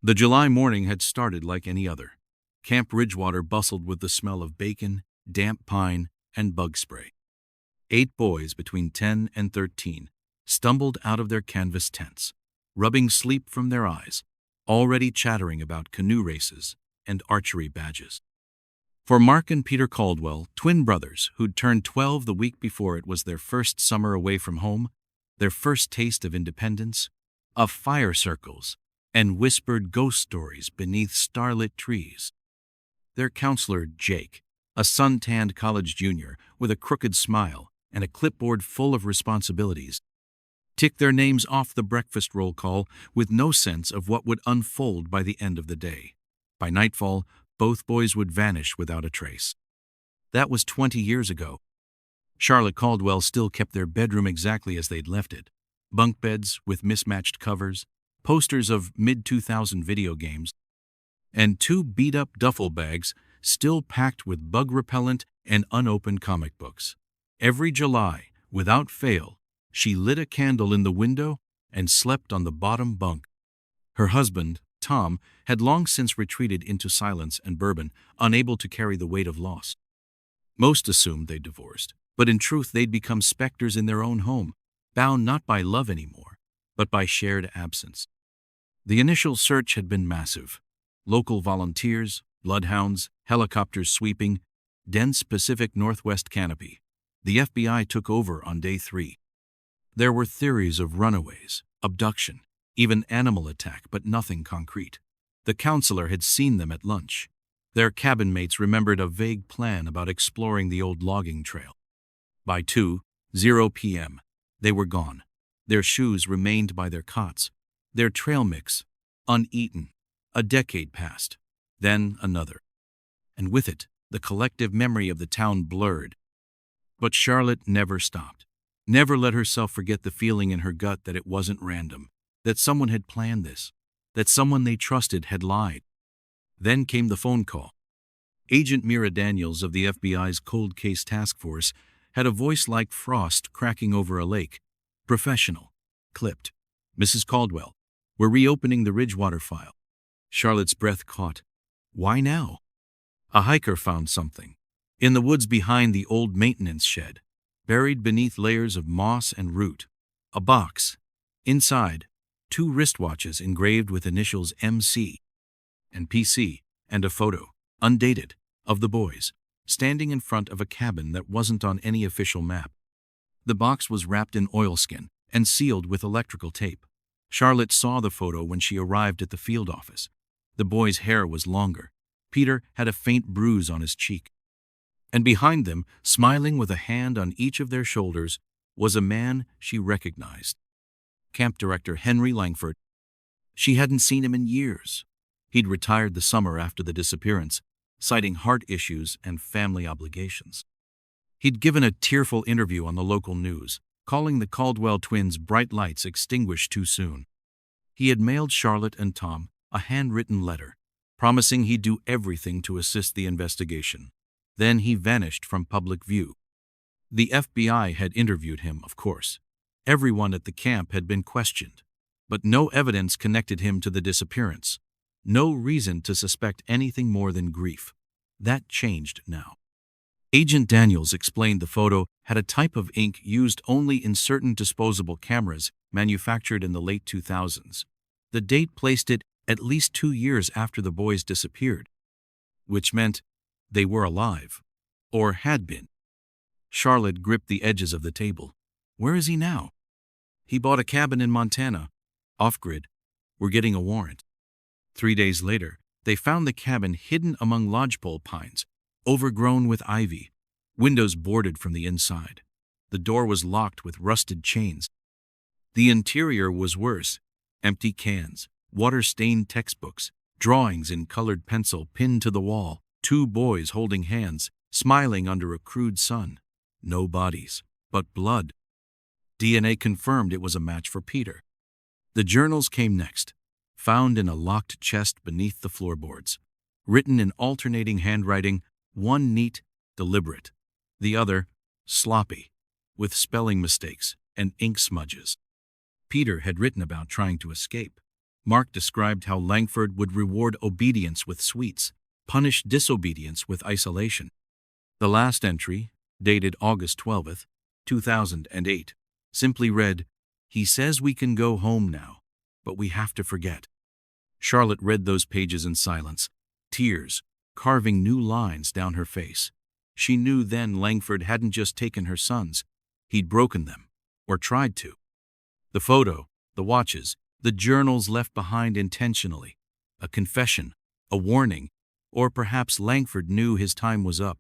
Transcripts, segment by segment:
The July morning had started like any other. Camp Ridgewater bustled with the smell of bacon, damp pine, and bug spray. 8 boys between 10 and 13 stumbled out of their canvas tents, rubbing sleep from their eyes, already chattering about canoe races and archery badges. For Mark and Peter Caldwell, twin brothers who'd turned 12 the week before it was their first summer away from home, their first taste of independence, of fire circles, and whispered ghost stories beneath starlit trees. Their counselor, Jake, a sun-tanned college junior with a crooked smile and a clipboard full of responsibilities, ticked their names off the breakfast roll call with no sense of what would unfold by the end of the day. By nightfall, both boys would vanish without a trace. That was 20 years ago. Charlotte Caldwell still kept their bedroom exactly as they'd left it. Bunk beds with mismatched covers, posters of mid-2000 video games, and 2 beat-up duffel bags still packed with bug repellent and unopened comic books. Every July, without fail, she lit a candle in the window and slept on the bottom bunk. Her husband, Tom, had long since retreated into silence and bourbon, unable to carry the weight of loss. Most assumed they'd divorced, but in truth they'd become specters in their own home, bound not by love anymore, but by shared absence. The initial search had been massive. Local volunteers, bloodhounds, helicopters sweeping, dense Pacific Northwest canopy. The FBI took over on day 3. There were theories of runaways, abduction, even animal attack, but nothing concrete. The counselor had seen them at lunch. Their cabin mates remembered a vague plan about exploring the old logging trail. By 2:00 p.m., they were gone. Their shoes remained by their cots. Their trail mix, uneaten. A decade passed, then another. And with it, the collective memory of the town blurred. But Charlotte never stopped. Never let herself forget the feeling in her gut that it wasn't random, that someone had planned this, that someone they trusted had lied. Then came the phone call. Agent Mira Daniels of the FBI's Cold Case Task Force had a voice like frost cracking over a lake. Professional. Clipped. Mrs. Caldwell, we're reopening the Ridgewater file. Charlotte's breath caught. Why now? A hiker found something. In the woods behind the old maintenance shed, buried beneath layers of moss and root. A box. Inside, 2 wristwatches engraved with initials MC and PC, and a photo, undated, of the boys, standing in front of a cabin that wasn't on any official map. The box was wrapped in oilskin and sealed with electrical tape. Charlotte saw the photo when she arrived at the field office. The boy's hair was longer. Peter had a faint bruise on his cheek. And behind them, smiling with a hand on each of their shoulders, was a man she recognized. Camp Director Henry Langford. She hadn't seen him in years. He'd retired the summer after the disappearance, citing heart issues and family obligations. He'd given a tearful interview on the local news, calling the Caldwell twins' bright lights extinguished too soon. He had mailed Charlotte and Tom a handwritten letter, promising he'd do everything to assist the investigation. Then he vanished from public view. The FBI had interviewed him, of course. Everyone at the camp had been questioned, but no evidence connected him to the disappearance. No reason to suspect anything more than grief. That changed now. Agent Daniels explained the photo had a type of ink used only in certain disposable cameras manufactured in the late 2000s. The date placed it at least 2 years after the boys disappeared, which meant they were alive, or had been. Charlotte gripped the edges of the table. Where is he now? He bought a cabin in Montana, off-grid. We're getting a warrant. 3 days later, they found the cabin hidden among lodgepole pines, overgrown with ivy, windows boarded from the inside. The door was locked with rusted chains. The interior was worse. Empty cans, water-stained textbooks, drawings in colored pencil pinned to the wall, 2 boys holding hands, smiling under a crude sun. No bodies, but blood. DNA confirmed it was a match for Peter. The journals came next, found in a locked chest beneath the floorboards, written in alternating handwriting, one neat, deliberate, the other sloppy, with spelling mistakes and ink smudges. Peter had written about trying to escape. Mark described how Langford would reward obedience with sweets, punish disobedience with isolation. The last entry, dated August 12th, 2008, simply read, "He says we can go home now, but we have to forget." Charlotte read those pages in silence, tears carving new lines down her face. She knew then Langford hadn't just taken her sons, he'd broken them, or tried to. The photo, the watches, the journals left behind intentionally, a confession, a warning, or perhaps Langford knew his time was up.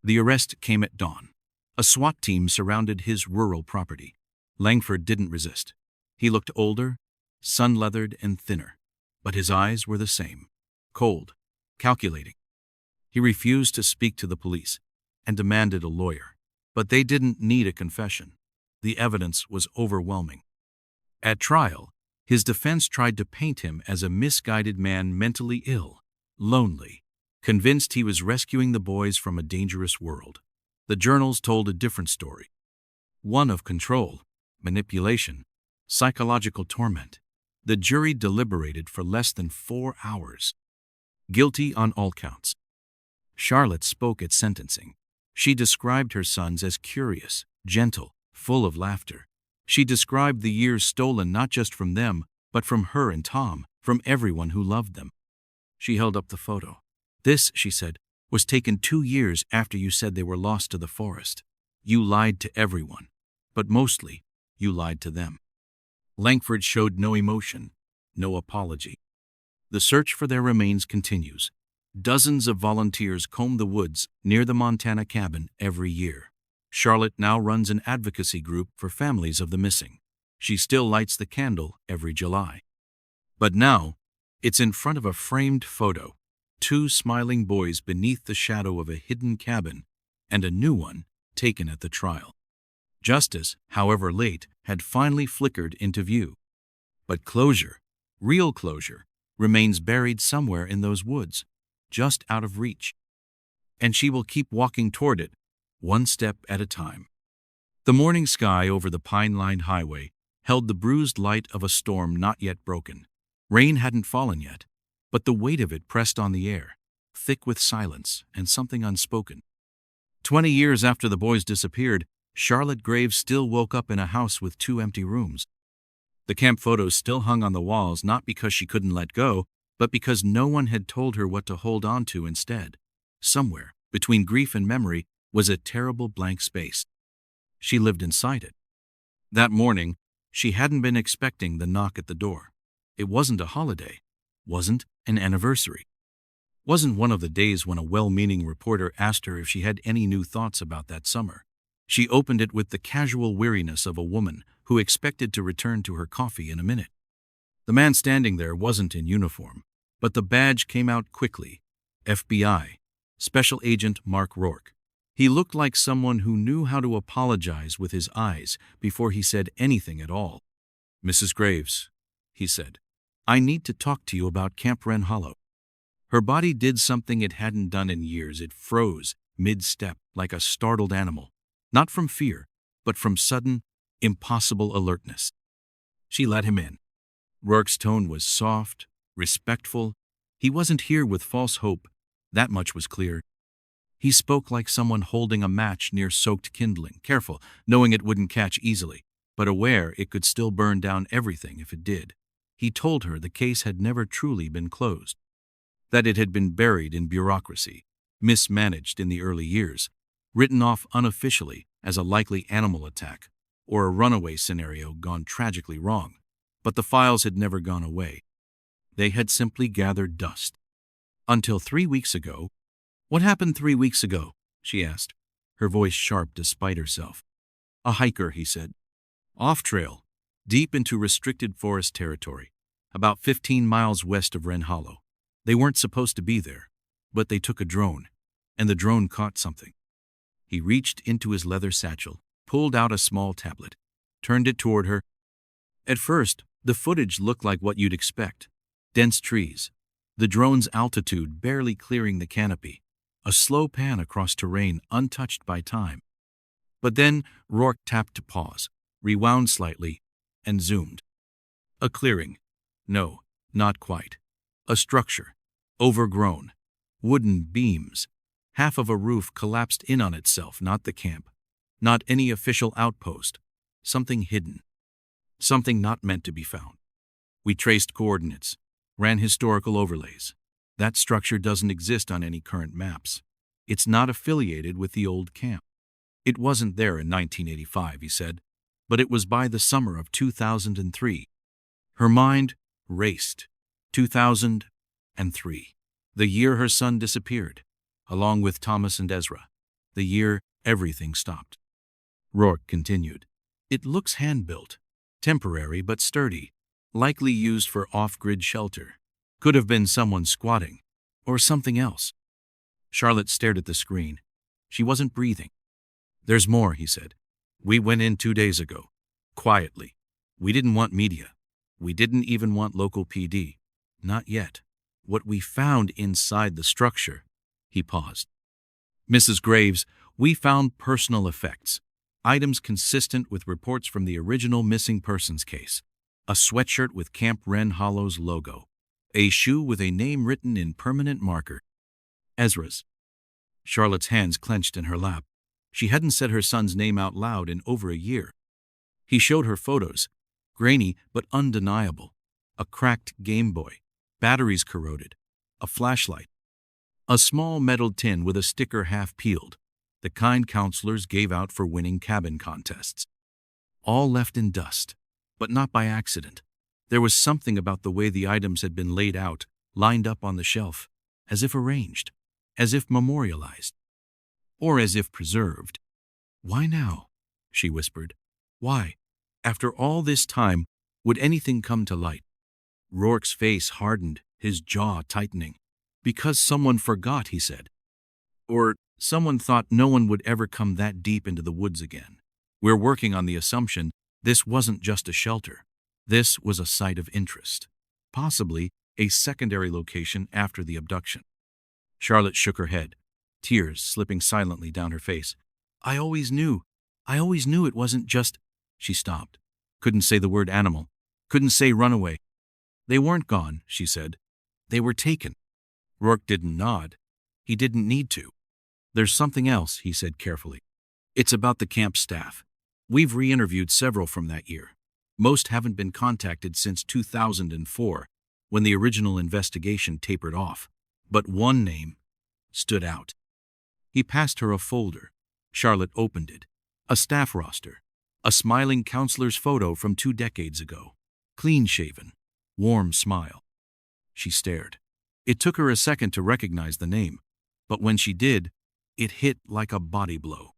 The arrest came at dawn. A SWAT team surrounded his rural property. Langford didn't resist. He looked older, sun-leathered and thinner, but his eyes were the same, cold, calculating. He refused to speak to the police and demanded a lawyer, but they didn't need a confession. The evidence was overwhelming. At trial, his defense tried to paint him as a misguided man mentally ill, lonely, convinced he was rescuing the boys from a dangerous world. The journals told a different story, one of control, manipulation, psychological torment. The jury deliberated for less than 4 hours. Guilty on all counts. Charlotte spoke at sentencing. She described her sons as curious, gentle, full of laughter. She described the years stolen not just from them, but from her and Tom, from everyone who loved them. She held up the photo. "This," she said, "was taken 2 years after you said they were lost to the forest. You lied to everyone, but mostly, you lied to them." Langford showed no emotion, no apology. The search for their remains continues. Dozens of volunteers comb the woods near the Montana cabin every year. Charlotte now runs an advocacy group for families of the missing. She still lights the candle every July. But now, it's in front of a framed photo, 2 smiling boys beneath the shadow of a hidden cabin, and a new one taken at the trial. Justice, however late, had finally flickered into view. But closure, real closure, remains buried somewhere in those woods, just out of reach. And she will keep walking toward it, one step at a time. The morning sky over the pine-lined highway held the bruised light of a storm not yet broken. Rain hadn't fallen yet, but the weight of it pressed on the air, thick with silence and something unspoken. 20 years after the boys disappeared, Charlotte Graves still woke up in a house with 2 empty rooms. The camp photos still hung on the walls not because she couldn't let go, but because no one had told her what to hold on to instead. Somewhere, between grief and memory, was a terrible blank space. She lived inside it. That morning, she hadn't been expecting the knock at the door. It wasn't a holiday, wasn't an anniversary. Wasn't one of the days when a well-meaning reporter asked her if she had any new thoughts about that summer. She opened it with the casual weariness of a woman who expected to return to her coffee in a minute. The man standing there wasn't in uniform, but the badge came out quickly. FBI, Special Agent Mark Rourke. He looked like someone who knew how to apologize with his eyes before he said anything at all. "Mrs. Graves," he said, "I need to talk to you about Camp Wren Hollow." Her body did something it hadn't done in years. It froze mid-step like a startled animal, not from fear, but from sudden, impossible alertness. She let him in. Rourke's tone was soft, respectful. He wasn't here with false hope. That much was clear. He spoke like someone holding a match near soaked kindling, careful, knowing it wouldn't catch easily, but aware it could still burn down everything if it did. He told her the case had never truly been closed, that it had been buried in bureaucracy, mismanaged in the early years, written off unofficially as a likely animal attack or a runaway scenario gone tragically wrong. But the files had never gone away. They had simply gathered dust. Until 3 weeks ago. "What happened 3 weeks ago?" she asked, her voice sharp despite herself. "A hiker," he said. "Off-trail, deep into restricted forest territory, about 15 miles west of Wren Hollow. They weren't supposed to be there, but they took a drone, and the drone caught something." He reached into his leather satchel, pulled out a small tablet, turned it toward her. At first, the footage looked like what you'd expect. Dense trees, the drone's altitude barely clearing the canopy, a slow pan across terrain untouched by time. But then Rourke tapped to pause, rewound slightly, and zoomed. A clearing. No, Not quite. A structure. Overgrown. Wooden beams. Half of a roof collapsed in on itself, not the camp. Not any official outpost. Something hidden. Something not meant to be found. We traced coordinates. Ran historical overlays. That structure doesn't exist on any current maps. It's not affiliated with the old camp. It wasn't there in 1985, he said, but it was by the summer of 2003. Her mind raced. 2003. The year her son disappeared, along with Thomas and Ezra. The year everything stopped. Rourke continued. It looks hand-built, temporary but sturdy, likely used for off-grid shelter. Could have been someone squatting, or something else. Charlotte stared at the screen. She wasn't breathing. There's more, he said. We went in 2 days ago, quietly. We didn't want media. We didn't even want local PD. Not yet. What we found inside the structure, he paused. Mrs. Graves, we found personal effects, items consistent with reports from the original missing persons case, a sweatshirt with Camp Wren Hollow's logo, a shoe with a name written in permanent marker. Ezra's. Charlotte's hands clenched in her lap. She hadn't said her son's name out loud in over a year. He showed her photos, grainy but undeniable, a cracked Game Boy, batteries corroded, a flashlight, a small metal tin with a sticker half peeled, the kind counselors gave out for winning cabin contests. All left in dust, but not by accident. There was something about the way the items had been laid out, lined up on the shelf, as if arranged, as if memorialized, or as if preserved. Why now? She whispered. Why, after all this time, would anything come to light? Rourke's face hardened, his jaw tightening. Because someone forgot, he said. Or someone thought no one would ever come that deep into the woods again. We're working on the assumption this wasn't just a shelter. This was a site of interest, possibly a secondary location after the abduction. Charlotte shook her head, tears slipping silently down her face. I always knew it wasn't just... She stopped. Couldn't say the word animal. Couldn't say runaway. They weren't gone, she said. They were taken. Rourke didn't nod. He didn't need to. There's something else, he said carefully. It's about the camp staff. We've re-interviewed several from that year. Most haven't been contacted since 2004, when the original investigation tapered off. But one name stood out. He passed her a folder. Charlotte opened it. A staff roster. A smiling counselor's photo from 2 decades ago. Clean-shaven. Warm smile. She stared. It took her a second to recognize the name, but when she did, it hit like a body blow.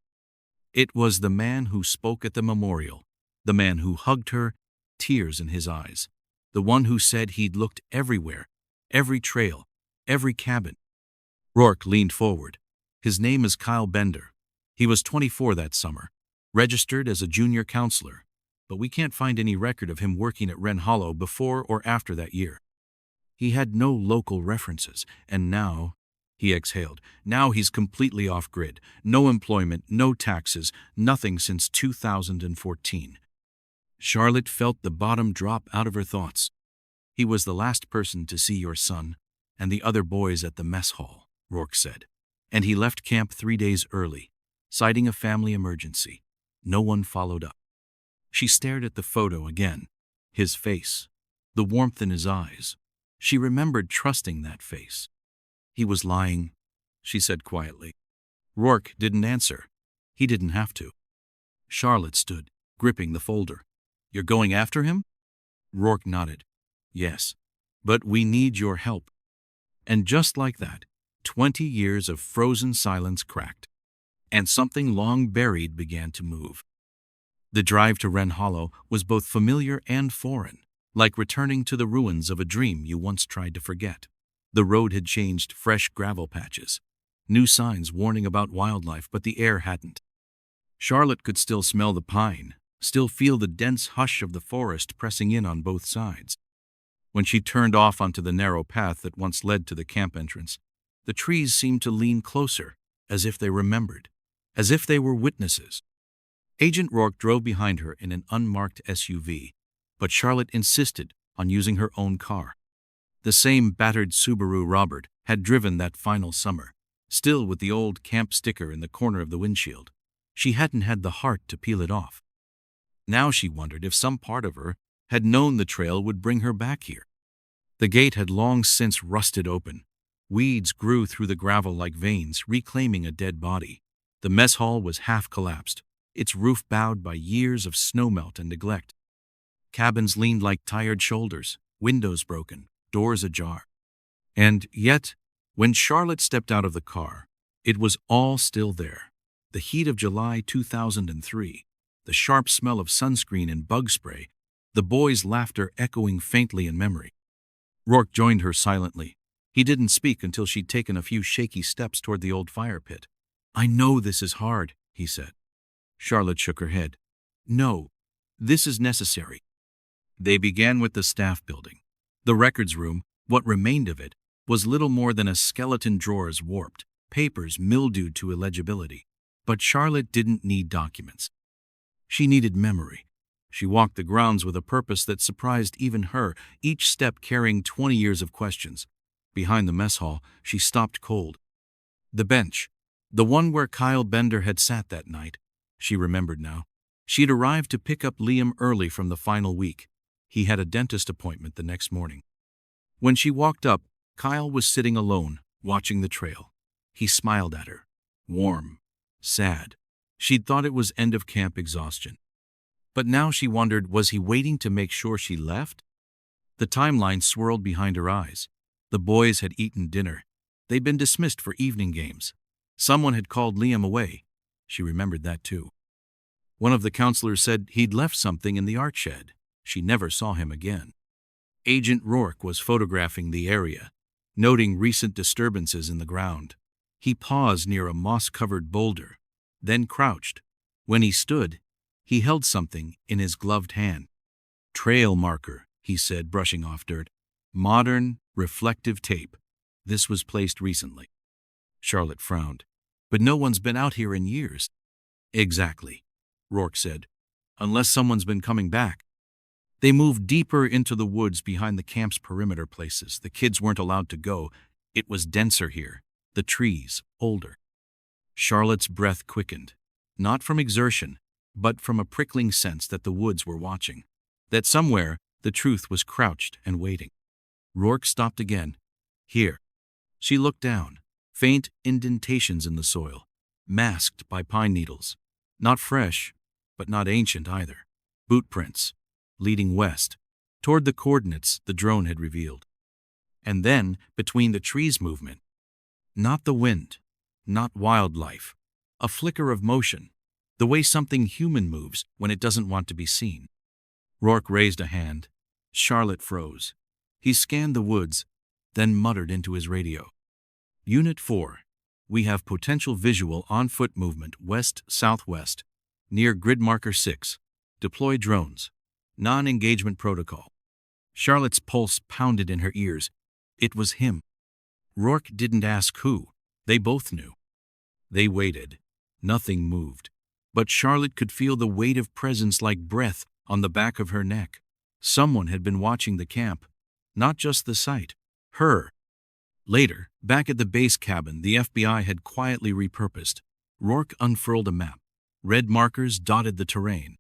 It was the man who spoke at the memorial, the man who hugged her, tears in his eyes, the one who said he'd looked everywhere, every trail, every cabin. Rourke leaned forward. His name is Kyle Bender. He was 24 that summer, registered as a junior counselor, but we can't find any record of him working at Wren Hollow before or after that year. He had no local references, and now, he exhaled, now he's completely off-grid. No employment, no taxes, nothing since 2014. Charlotte felt the bottom drop out of her thoughts. He was the last person to see your son and the other boys at the mess hall, Rourke said. And he left camp 3 days early, citing a family emergency. No one followed up. She stared at the photo again, his face, the warmth in his eyes. She remembered trusting that face. He was lying, she said quietly. Rourke didn't answer. He didn't have to. Charlotte stood, gripping the folder. You're going after him? Rourke nodded. Yes, but we need your help. And just like that, 20 years of frozen silence cracked, and something long buried began to move. The drive to Wren Hollow was both familiar and foreign, like returning to the ruins of a dream you once tried to forget. The road had changed, fresh gravel patches, new signs warning about wildlife, but the air hadn't. Charlotte could still smell the pine, still feel the dense hush of the forest pressing in on both sides. When she turned off onto the narrow path that once led to the camp entrance, the trees seemed to lean closer, as if they remembered, as if they were witnesses. Agent Rourke drove behind her in an unmarked SUV, but Charlotte insisted on using her own car. The same battered Subaru Robert had driven that final summer, still with the old camp sticker in the corner of the windshield. She hadn't had the heart to peel it off. Now she wondered if some part of her had known the trail would bring her back here. The gate had long since rusted open. Weeds grew through the gravel like veins, reclaiming a dead body. The mess hall was half collapsed, its roof bowed by years of snowmelt and neglect. Cabins leaned like tired shoulders, windows broken, doors ajar. And yet, when Charlotte stepped out of the car, it was all still there. The heat of July 2003, the sharp smell of sunscreen and bug spray, the boys' laughter echoing faintly in memory. Rourke joined her silently. He didn't speak until she'd taken a few shaky steps toward the old fire pit. "I know this is hard," he said. Charlotte shook her head. "No, this is necessary." They began with the staff building. The records room, what remained of it, was little more than a skeleton drawers warped, papers mildewed to illegibility. But Charlotte didn't need documents. She needed memory. She walked the grounds with a purpose that surprised even her, each step carrying 20 years of questions. Behind the mess hall, she stopped cold. The bench, the one where Kyle Bender had sat that night, she remembered now. She'd arrived to pick up Liam early from the final week. He had a dentist appointment the next morning. When she walked up, Kyle was sitting alone, watching the trail. He smiled at her. Warm. Sad. She'd thought it was end-of-camp exhaustion. But now she wondered, was he waiting to make sure she left? The timeline swirled behind her eyes. The boys had eaten dinner. They'd been dismissed for evening games. Someone had called Liam away. She remembered that too. One of the counselors said he'd left something in the art shed. She never saw him again. Agent Rourke was photographing the area, noting recent disturbances in the ground. He paused near a moss-covered boulder, then crouched. When he stood, he held something in his gloved hand. "Trail marker," he said, brushing off dirt. "Modern, reflective tape. This was placed recently." Charlotte frowned. "But no one's been out here in years." "Exactly," Rourke said. "Unless someone's been coming back." They moved deeper into the woods behind the camp's perimeter places. The kids weren't allowed to go. It was denser here. The trees, older. Charlotte's breath quickened, not from exertion, but from a prickling sense that the woods were watching, that somewhere the truth was crouched and waiting. Rourke stopped again. "Here." She looked down. Faint indentations in the soil, masked by pine needles. Not fresh, but not ancient either. Boot prints, leading west, toward the coordinates the drone had revealed. And then, between the trees, movement. Not the wind, not wildlife. A flicker of motion, the way something human moves when it doesn't want to be seen. Rourke raised a hand. Charlotte froze. He scanned the woods, then muttered into his radio. "Unit 4. We have potential visual on-foot movement west-southwest, near grid marker 6. Deploy drones. Non-engagement protocol." Charlotte's pulse pounded in her ears. It was him. Rourke didn't ask who. They both knew. They waited. Nothing moved. But Charlotte could feel the weight of presence like breath on the back of her neck. Someone had been watching the camp, not just the site. Her. Later, back at the base cabin the FBI had quietly repurposed. Rourke unfurled a map. Red markers dotted the terrain.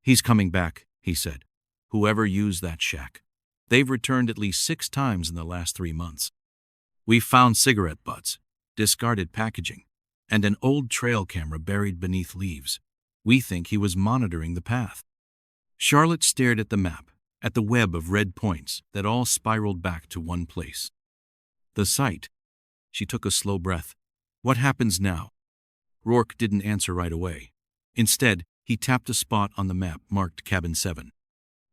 "He's coming back," he said. "Whoever used that shack. They've returned at least 6 times in the last 3 months. We've found cigarette butts, discarded packaging, and an old trail camera buried beneath leaves. We think he was monitoring the path." Charlotte stared at the map, at the web of red points that all spiraled back to one place. The site. She took a slow breath. "What happens now?" Rourke didn't answer right away. Instead, he tapped a spot on the map marked Cabin 7.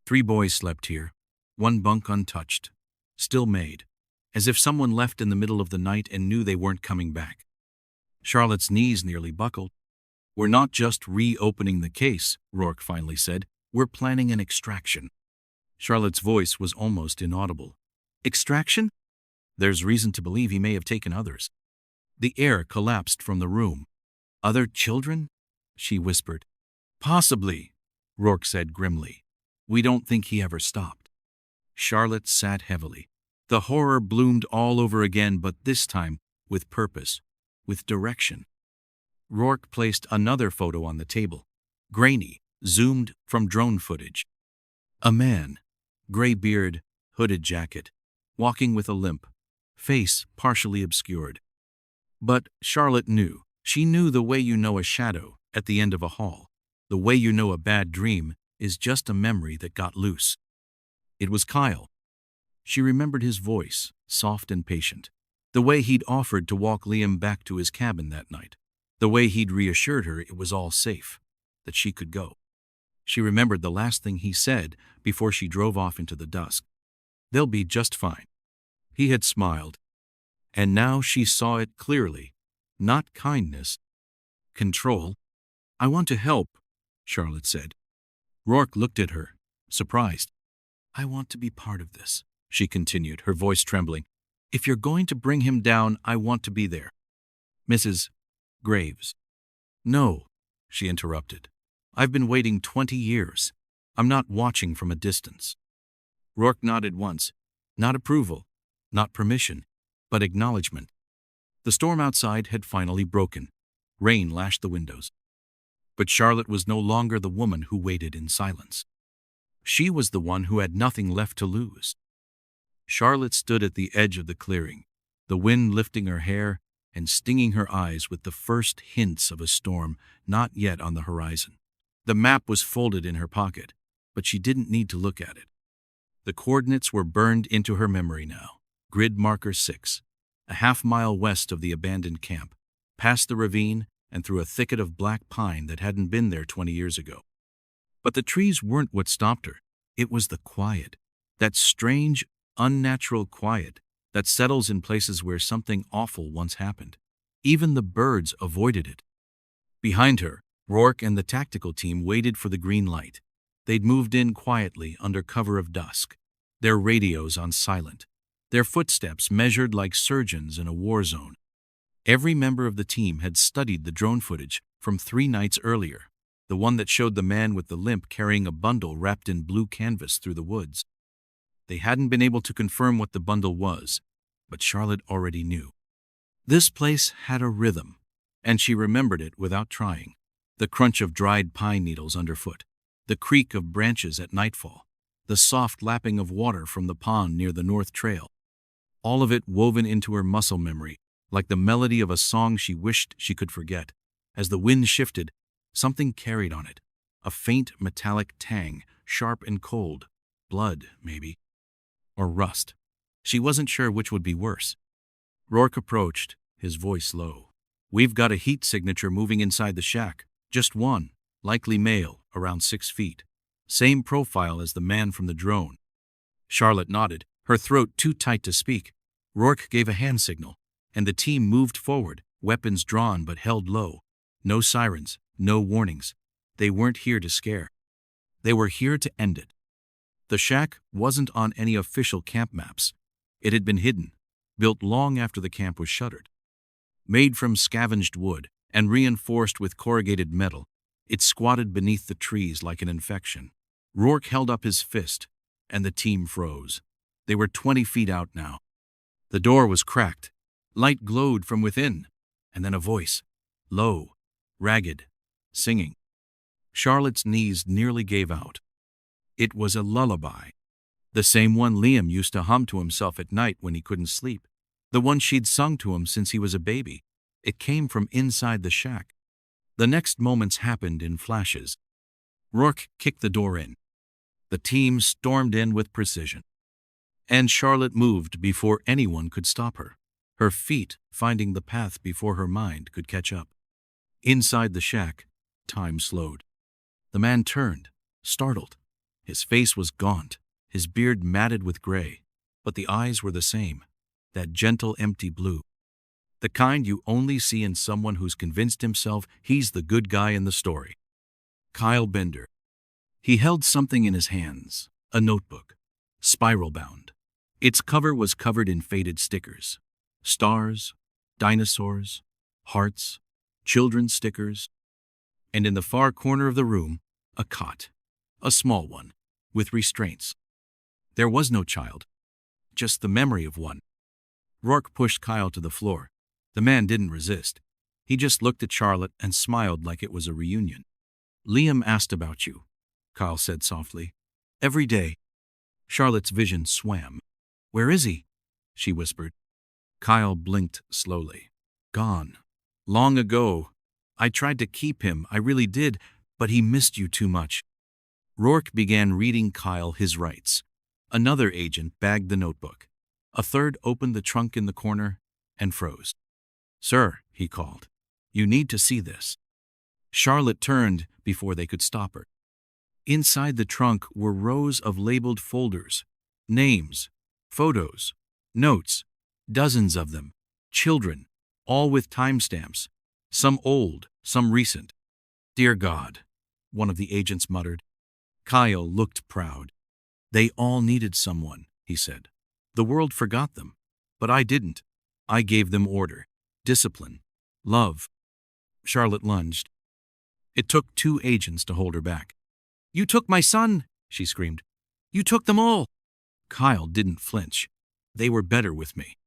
3 boys slept here, 1 bunk untouched, still made, as if someone left in the middle of the night and knew they weren't coming back. Charlotte's knees nearly buckled. "We're not just reopening the case," Rourke finally said. "We're planning an extraction." Charlotte's voice was almost inaudible. "Extraction?" "There's reason to believe he may have taken others." The air collapsed from the room. "Other children?" she whispered. "Possibly," Rourke said grimly. "We don't think he ever stopped." Charlotte sat heavily. The horror bloomed all over again, but this time with purpose, with direction. Rourke placed another photo on the table, grainy, zoomed from drone footage. A man, gray beard, hooded jacket, walking with a limp, face partially obscured. But Charlotte knew. She knew the way you know a shadow at the end of a hall, the way you know a bad dream is just a memory that got loose. It was Kyle. She remembered his voice, soft and patient, the way he'd offered to walk Liam back to his cabin that night, the way he'd reassured her it was all safe, that she could go. She remembered the last thing he said before she drove off into the dusk. "They'll be just fine." He had smiled, and now she saw it clearly. Not kindness. Control. "I want to help," Charlotte said. Rourke looked at her, surprised. "I want to be part of this," she continued, her voice trembling. "If you're going to bring him down, I want to be there." "Mrs. Graves." "No," she interrupted. "I've been waiting 20 years. I'm not watching from a distance." Rourke nodded once. Not approval, not permission, but acknowledgement. The storm outside had finally broken. Rain lashed the windows. But Charlotte was no longer the woman who waited in silence. She was the one who had nothing left to lose. Charlotte stood at the edge of the clearing, the wind lifting her hair and stinging her eyes with the first hints of a storm not yet on the horizon. The map was folded in her pocket, but she didn't need to look at it. The coordinates were burned into her memory now. Grid marker 6, a half-mile west of the abandoned camp, past the ravine and through a thicket of black pine that hadn't been there 20 years ago. But the trees weren't what stopped her. It was the quiet, that strange, unnatural quiet that settles in places where something awful once happened. Even the birds avoided it. Behind her, Rourke and the tactical team waited for the green light. They'd moved in quietly under cover of dusk, their radios on silent, their footsteps measured like surgeons in a war zone. Every member of the team had studied the drone footage from 3 nights earlier, the one that showed the man with the limp carrying a bundle wrapped in blue canvas through the woods. They hadn't been able to confirm what the bundle was, but Charlotte already knew. This place had a rhythm, and she remembered it without trying. The crunch of dried pine needles underfoot, the creak of branches at nightfall, the soft lapping of water from the pond near the North Trail. All of it woven into her muscle memory, like the melody of a song she wished she could forget. As the wind shifted, something carried on it, a faint metallic tang, sharp and cold. Blood, maybe. Or rust. She wasn't sure which would be worse. Rourke approached, his voice low. "We've got a heat signature moving inside the shack. Just one, likely male, around 6 feet. Same profile as the man from the drone." Charlotte nodded, her throat too tight to speak. Rourke gave a hand signal, and the team moved forward, weapons drawn but held low. No sirens, no warnings. They weren't here to scare. They were here to end it. The shack wasn't on any official camp maps. It had been hidden, built long after the camp was shuttered. Made from scavenged wood and reinforced with corrugated metal, it squatted beneath the trees like an infection. Rourke held up his fist, and the team froze. They were 20 feet out now. The door was cracked. Light glowed from within, and then a voice, low, ragged, singing. Charlotte's knees nearly gave out. It was a lullaby. The same one Liam used to hum to himself at night when he couldn't sleep. The one she'd sung to him since he was a baby. It came from inside the shack. The next moments happened in flashes. Rourke kicked the door in. The team stormed in with precision. And Charlotte moved before anyone could stop her, her feet finding the path before her mind could catch up. Inside the shack, time slowed. The man turned, startled. His face was gaunt, his beard matted with gray, but the eyes were the same, that gentle, empty blue. The kind you only see in someone who's convinced himself he's the good guy in the story. Kyle Bender. He held something in his hands, a notebook, spiral-bound. Its cover was covered in faded stickers. Stars, dinosaurs, hearts, children's stickers. And in the far corner of the room, a cot, a small one, with restraints. There was no child. just the memory of one. Rourke pushed Kyle to the floor. The man didn't resist. He just looked at Charlotte and smiled like it was a reunion. Liam asked about you, Kyle said softly. Every day. Charlotte's vision swam. Where is he? She whispered. Kyle blinked slowly. Gone. Long ago. I tried to keep him, I really did, but he missed you too much. Rourke began reading Kyle his rights. Another agent bagged the notebook. A third opened the trunk in the corner and froze. Sir, he called, you need to see this. Charlotte turned before they could stop her. Inside the trunk were rows of labeled folders, names, photos, notes, dozens of them, children, all with timestamps, some old, some recent. Dear God, one of the agents muttered. Kyle looked proud. They all needed someone, he said. The world forgot them, but I didn't. I gave them order, discipline, love. Charlotte lunged. It took 2 agents to hold her back. You took my son, she screamed. You took them all. Kyle didn't flinch. They were better with me.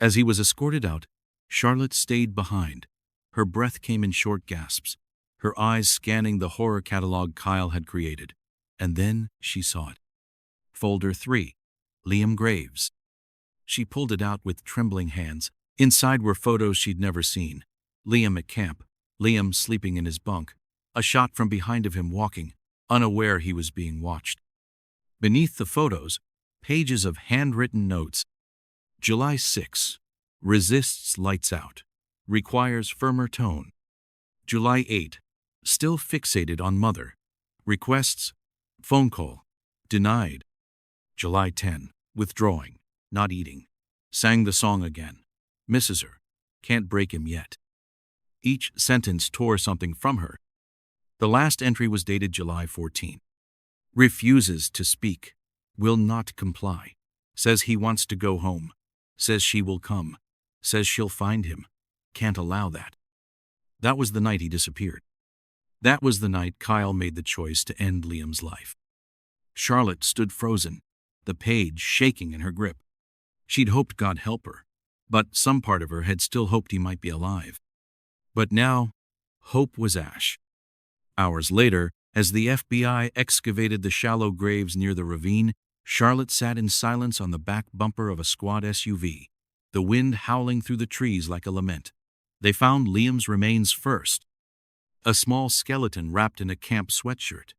As he was escorted out, Charlotte stayed behind. Her breath came in short gasps, her eyes scanning the horror catalog Kyle had created. And then she saw it. Folder 3, Liam Graves. She pulled it out with trembling hands. Inside were photos she'd never seen. Liam at camp, Liam sleeping in his bunk, a shot from behind of him walking, unaware he was being watched. Beneath the photos, pages of handwritten notes. July 6. Resists lights out. Requires firmer tone. July 8. Still fixated on mother. Requests. Phone call. Denied. July 10. Withdrawing. Not eating. Sang the song again. Misses her. Can't break him yet. Each sentence tore something from her. The last entry was dated July 14. Refuses to speak. Will not comply. Says he wants to go home. Says she will come. Says she'll find him. Can't allow that. That was the night he disappeared. That was the night Kyle made the choice to end Liam's life. Charlotte stood frozen, the page shaking in her grip. She'd hoped God help her, but some part of her had still hoped he might be alive. But now, hope was ash. Hours later, as the FBI excavated the shallow graves near the ravine, Charlotte sat in silence on the back bumper of a squad SUV, the wind howling through the trees like a lament. They found Liam's remains first. A small skeleton wrapped in a camp sweatshirt.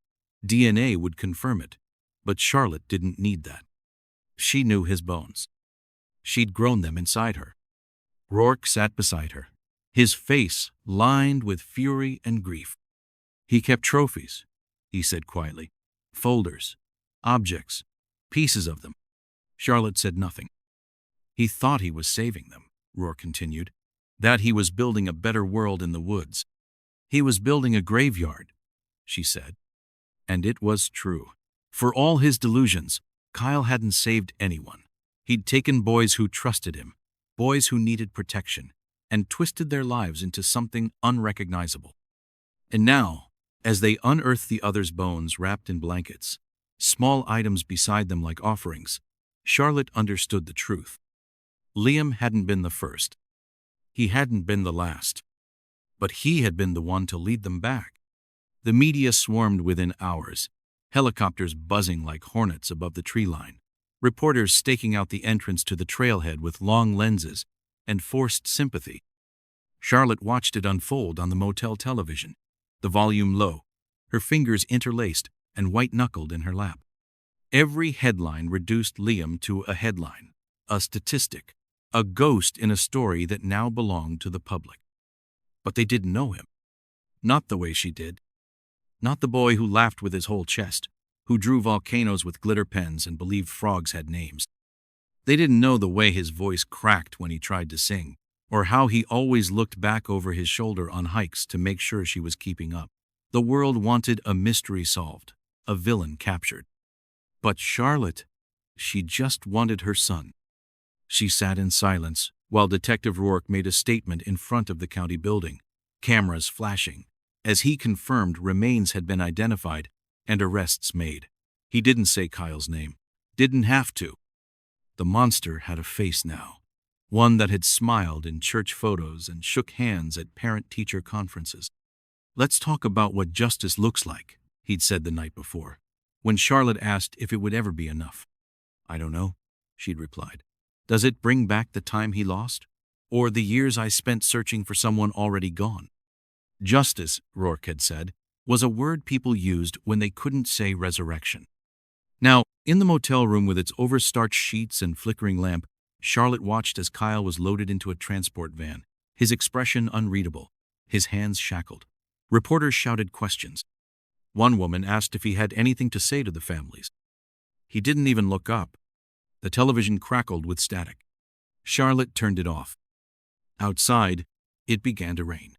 DNA would confirm it, but Charlotte didn't need that. She knew his bones. She'd grown them inside her. Rourke sat beside her, his face lined with fury and grief. He kept trophies, he said quietly. Folders, objects, pieces of them. Charlotte said nothing. He thought he was saving them, Rourke continued, that he was building a better world in the woods. He was building a graveyard, she said. And it was true. For all his delusions, Kyle hadn't saved anyone. He'd taken boys who trusted him, boys who needed protection, and twisted their lives into something unrecognizable. And now, as they unearthed the others' bones wrapped in blankets, small items beside them like offerings, Charlotte understood the truth. Liam hadn't been the first. He hadn't been the last. But he had been the one to lead them back. The media swarmed within hours, helicopters buzzing like hornets above the tree line, reporters staking out the entrance to the trailhead with long lenses and forced sympathy. Charlotte watched it unfold on the motel television, the volume low, her fingers interlaced and white-knuckled in her lap. Every headline reduced Liam to a headline, a statistic, a ghost in a story that now belonged to the public. But they didn't know him. Not the way she did. Not the boy who laughed with his whole chest, who drew volcanoes with glitter pens and believed frogs had names. They didn't know the way his voice cracked when he tried to sing, or how he always looked back over his shoulder on hikes to make sure she was keeping up. The world wanted a mystery solved, a villain captured. But Charlotte, she just wanted her son. She sat in silence while Detective Rourke made a statement in front of the county building, cameras flashing, as he confirmed remains had been identified and arrests made. He didn't say Kyle's name. Didn't have to. The monster had a face now, one that had smiled in church photos and shook hands at parent-teacher conferences. "Let's talk about what justice looks like," he'd said the night before, when Charlotte asked if it would ever be enough. "I don't know," she'd replied. "Does it bring back the time he lost? Or the years I spent searching for someone already gone?" Justice, Rourke had said, was a word people used when they couldn't say resurrection. Now, in the motel room with its overstarched sheets and flickering lamp, Charlotte watched as Kyle was loaded into a transport van, his expression unreadable, his hands shackled. Reporters shouted questions. One woman asked if he had anything to say to the families. He didn't even look up. The television crackled with static. Charlotte turned it off. Outside, it began to rain.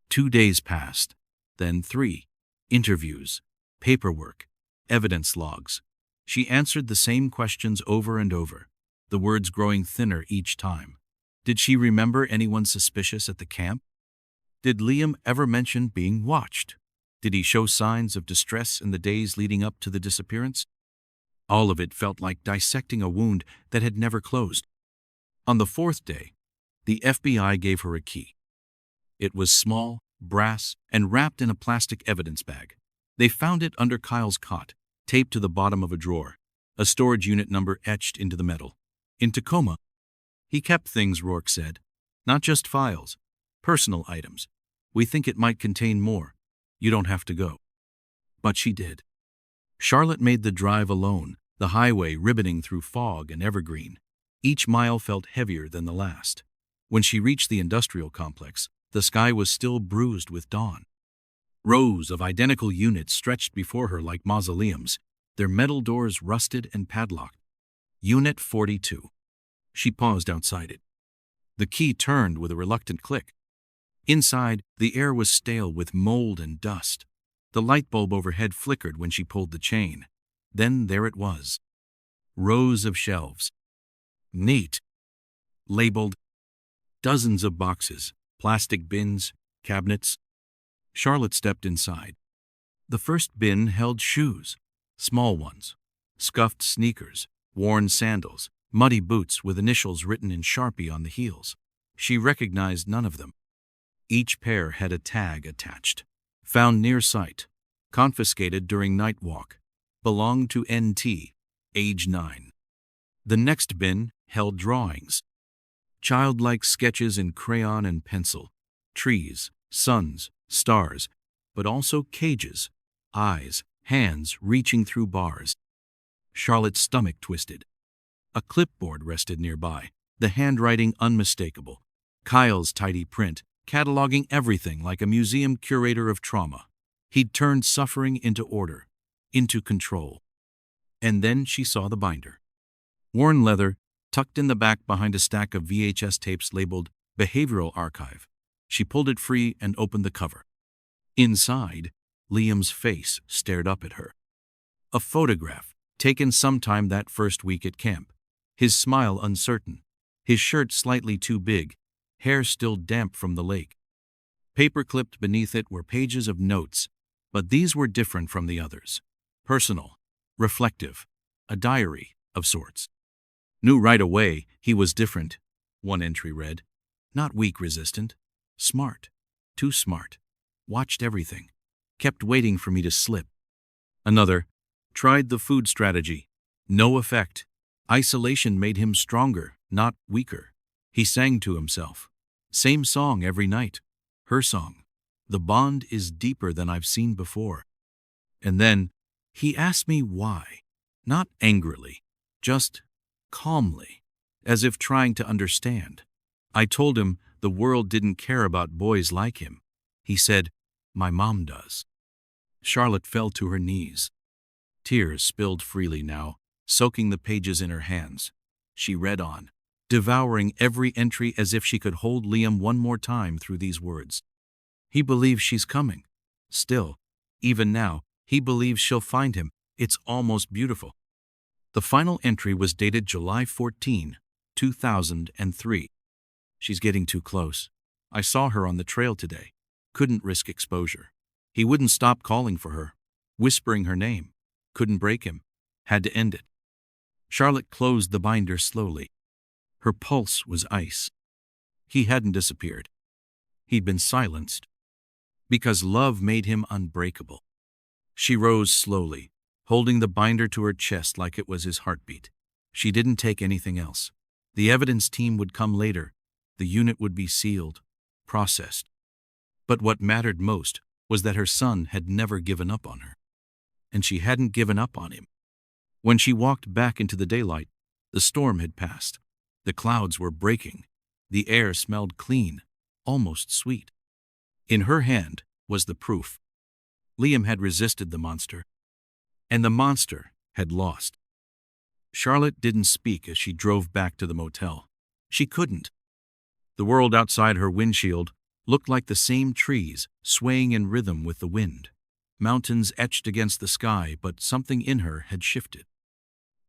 2 days passed, then 3. Interviews, paperwork, evidence logs. She answered the same questions over and over, the words growing thinner each time. Did she remember anyone suspicious at the camp? Did Liam ever mention being watched? Did he show signs of distress in the days leading up to the disappearance? All of it felt like dissecting a wound that had never closed. On the 4th day, the FBI gave her a key. It was small, brass, and wrapped in a plastic evidence bag. They found it under Kyle's cot, taped to the bottom of a drawer, a storage unit number etched into the metal. In Tacoma, he kept things, Rourke said. Not just files, personal items. We think it might contain more. You don't have to go. But she did. Charlotte made the drive alone, the highway ribboning through fog and evergreen. Each mile felt heavier than the last. When she reached the industrial complex, the sky was still bruised with dawn. Rows of identical units stretched before her like mausoleums, their metal doors rusted and padlocked. Unit 42. She paused outside it. The key turned with a reluctant click. Inside, the air was stale with mold and dust. The light bulb overhead flickered when she pulled the chain. Then there it was. Rows of shelves. Neat. Labeled. Dozens of boxes, plastic bins, cabinets. Charlotte stepped inside. The first bin held shoes, small ones, scuffed sneakers, worn sandals, muddy boots with initials written in Sharpie on the heels. She recognized none of them. Each pair had a tag attached. Found near site. Confiscated during night walk. Belonged to NT, age 9. The next bin held drawings. Childlike sketches in crayon and pencil. Trees, suns, stars, but also cages, eyes, hands reaching through bars. Charlotte's stomach twisted. A clipboard rested nearby, the handwriting unmistakable. Kyle's tidy print, cataloging everything like a museum curator of trauma. He'd turned suffering into order, into control. And then she saw the binder. Worn leather, tucked in the back behind a stack of VHS tapes labeled Behavioral Archive. She pulled it free and opened the cover. Inside, Liam's face stared up at her. A photograph, taken sometime that first week at camp. His smile uncertain, his shirt slightly too big, hair still damp from the lake. Paper-clipped beneath it were pages of notes, but these were different from the others. Personal, reflective, a diary of sorts. Knew right away he was different, one entry read. Not weak resistant, smart, too smart. Watched everything, kept waiting for me to slip. Another, tried the food strategy. No effect. Isolation made him stronger, not weaker. He sang to himself. Same song every night. Her song. The bond is deeper than I've seen before. And then, he asked me why. Not angrily, just calmly, as if trying to understand. I told him the world didn't care about boys like him. He said, "My mom does." Charlotte fell to her knees. Tears spilled freely now, soaking the pages in her hands. She read on, devouring every entry as if she could hold Liam one more time through these words. He believes she's coming. Still, even now, he believes she'll find him. It's almost beautiful. The final entry was dated July 14, 2003. She's getting too close. I saw her on the trail today. Couldn't risk exposure. He wouldn't stop calling for her, whispering her name. Couldn't break him. Had to end it. Charlotte closed the binder slowly. Her pulse was ice. He hadn't disappeared. He'd been silenced. Because love made him unbreakable. She rose slowly, holding the binder to her chest like it was his heartbeat. She didn't take anything else. The evidence team would come later. The unit would be sealed, processed. But what mattered most was that her son had never given up on her. And she hadn't given up on him. When she walked back into the daylight, the storm had passed. The clouds were breaking. The air smelled clean, almost sweet. In her hand was the proof. Liam had resisted the monster, and the monster had lost. Charlotte didn't speak as she drove back to the motel. She couldn't. The world outside her windshield looked like the same trees swaying in rhythm with the wind. Mountains etched against the sky, but something in her had shifted.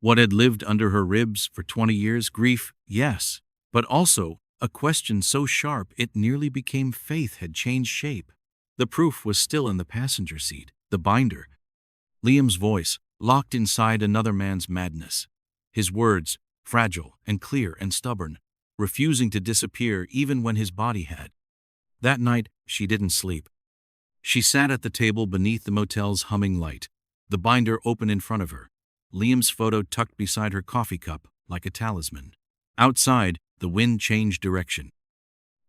What had lived under her ribs for 20 years? Grief, yes, but also a question so sharp it nearly became faith had changed shape. The proof was still in the passenger seat, the binder. Liam's voice, locked inside another man's madness. His words, fragile and clear and stubborn, refusing to disappear even when his body had. That night, she didn't sleep. She sat at the table beneath the motel's humming light, the binder open in front of her, Liam's photo tucked beside her coffee cup like a talisman. Outside, the wind changed direction.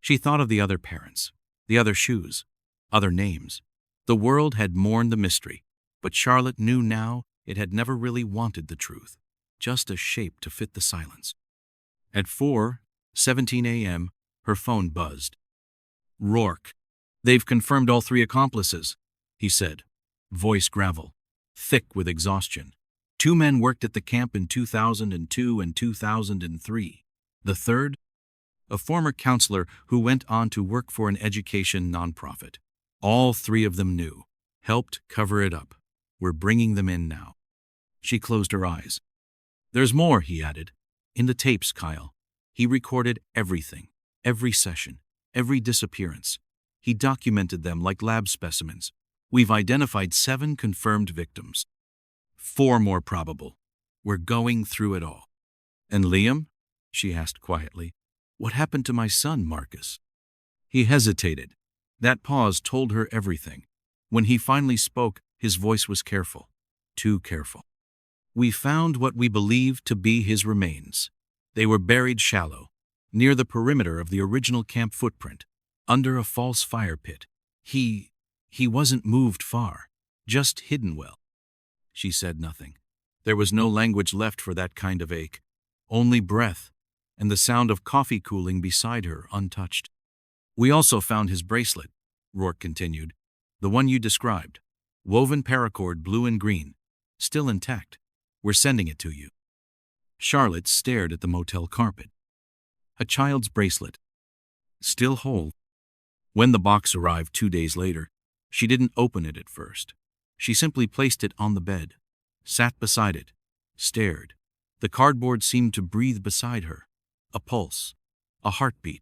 She thought of the other parents, the other shoes, other names. The world had mourned the mystery, but Charlotte knew now it had never really wanted the truth, just a shape to fit the silence. At 4:17 a.m., her phone buzzed. Rourke. "They've confirmed all 3 accomplices," he said, voice gravel, thick with exhaustion. 2 men worked at the camp in 2002 and 2003. The third? A former counselor who went on to work for an education nonprofit. All 3 of them knew, helped cover it up. We're bringing them in now. She closed her eyes. There's more, he added. In the tapes, Kyle. He recorded everything, every session, every disappearance. He documented them like lab specimens. We've identified 7 confirmed victims. 4 more probable. We're going through it all. And Liam? She asked quietly. What happened to my son, Marcus? He hesitated. That pause told her everything. When he finally spoke, his voice was careful. Too careful. We found what we believed to be his remains. They were buried shallow, near the perimeter of the original camp footprint, under a false fire pit. He wasn't moved far, just hidden well. She said nothing. There was no language left for that kind of ache, only breath, and the sound of coffee cooling beside her untouched. We also found his bracelet, Rourke continued, the one you described, woven paracord blue and green, still intact. We're sending it to you. Charlotte stared at the motel carpet. A child's bracelet, still whole. When the box arrived 2 days later, she didn't open it at first. She simply placed it on the bed, sat beside it, stared. The cardboard seemed to breathe beside her, a pulse, a heartbeat.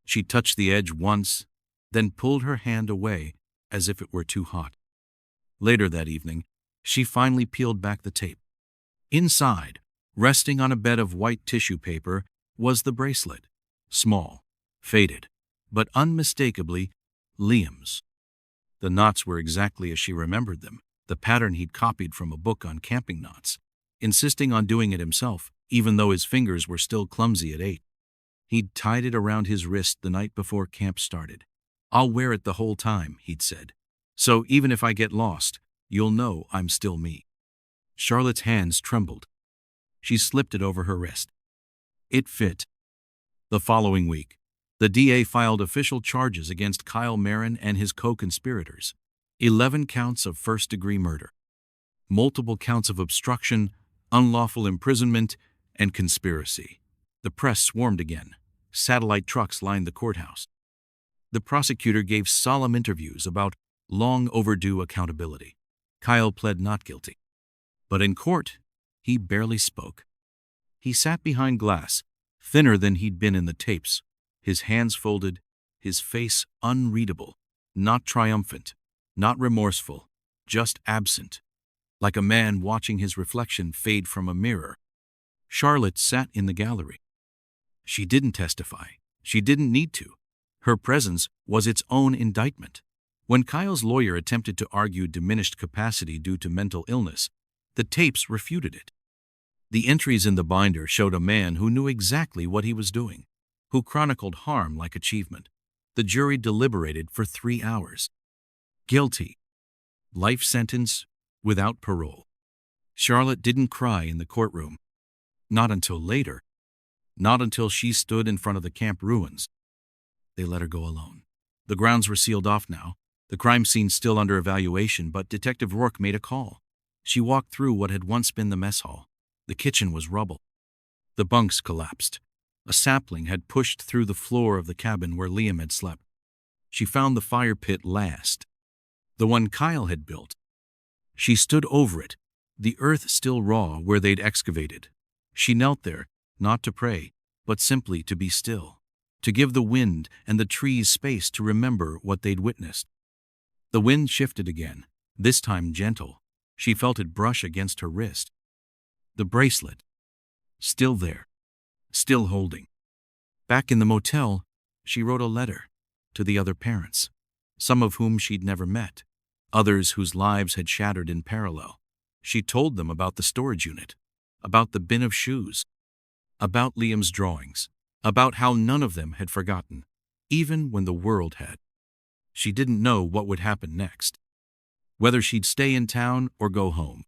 She touched the edge once, then pulled her hand away as if it were too hot. Later that evening, she finally peeled back the tape. Inside, resting on a bed of white tissue paper, was the bracelet, small, faded, but unmistakably Liam's. The knots were exactly as she remembered them, the pattern he'd copied from a book on camping knots, insisting on doing it himself, even though his fingers were still clumsy at 8. He'd tied it around his wrist the night before camp started. I'll wear it the whole time, he'd said. So even if I get lost, you'll know I'm still me. Charlotte's hands trembled. She slipped it over her wrist. It fit. The following week, the DA filed official charges against Kyle Marin and his co-conspirators. 11 counts of first-degree murder. Multiple counts of obstruction, unlawful imprisonment, and conspiracy. The press swarmed again. Satellite trucks lined the courthouse. The prosecutor gave solemn interviews about long-overdue accountability. Kyle pled not guilty. But in court, he barely spoke. He sat behind glass, thinner than he'd been in the tapes, his hands folded, his face unreadable, not triumphant, not remorseful, just absent, like a man watching his reflection fade from a mirror. Charlotte sat in the gallery. She didn't testify. She didn't need to. Her presence was its own indictment. When Kyle's lawyer attempted to argue diminished capacity due to mental illness, the tapes refuted it. The entries in the binder showed a man who knew exactly what he was doing, who chronicled harm like achievement. The jury deliberated for 3 hours. Guilty. Life sentence without parole. Charlotte didn't cry in the courtroom. Not until later. Not until she stood in front of the camp ruins. They let her go alone. The grounds were sealed off now, the crime scene still under evaluation, but Detective Rourke made a call. She walked through what had once been the mess hall. The kitchen was rubble. The bunks collapsed. A sapling had pushed through the floor of the cabin where Liam had slept. She found the fire pit last, the one Kyle had built. She stood over it, the earth still raw where they'd excavated. She knelt there, not to pray, but simply to be still, to give the wind and the trees space to remember what they'd witnessed. The wind shifted again, this time gentle. She felt it brush against her wrist. The bracelet. Still there. Still holding. Back in the motel, she wrote a letter to the other parents, some of whom she'd never met, others whose lives had shattered in parallel. She told them about the storage unit, about the bin of shoes, about Liam's drawings, about how none of them had forgotten, even when the world had. She didn't know what would happen next, whether she'd stay in town or go home,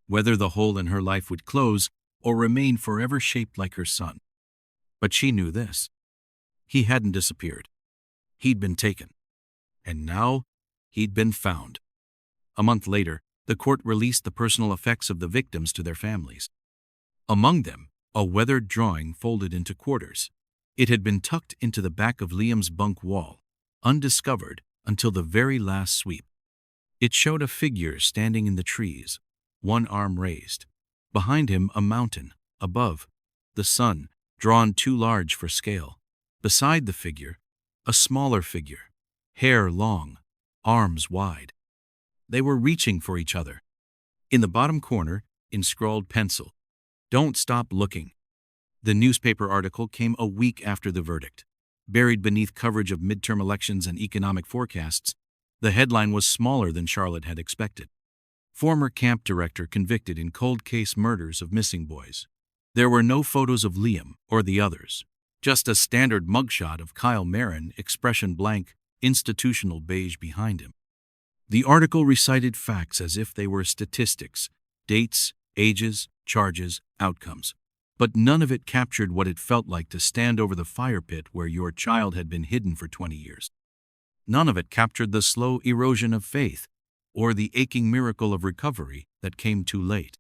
whether the hole in her life would close or remain forever shaped like her son. But she knew this. He hadn't disappeared. He'd been taken. And now, he'd been found. A month later, the court released the personal effects of the victims to their families. Among them, a weathered drawing folded into quarters. It had been tucked into the back of Liam's bunk wall, undiscovered until the very last sweep. It showed a figure standing in the trees, one arm raised. Behind him, a mountain. Above, the sun, drawn too large for scale. Beside the figure, a smaller figure, hair long, arms wide. They were reaching for each other. In the bottom corner, in scrawled pencil, "Don't stop looking." The newspaper article came a week after the verdict. Buried beneath coverage of midterm elections and economic forecasts, the headline was smaller than Charlotte had expected. Former camp director convicted in cold case murders of missing boys. There were no photos of Liam or the others, just a standard mugshot of Kyle Marin, expression blank, institutional beige behind him. The article recited facts as if they were statistics, dates, ages, charges, outcomes. But none of it captured what it felt like to stand over the fire pit where your child had been hidden for 20 years. None of it captured the slow erosion of faith or the aching miracle of recovery that came too late.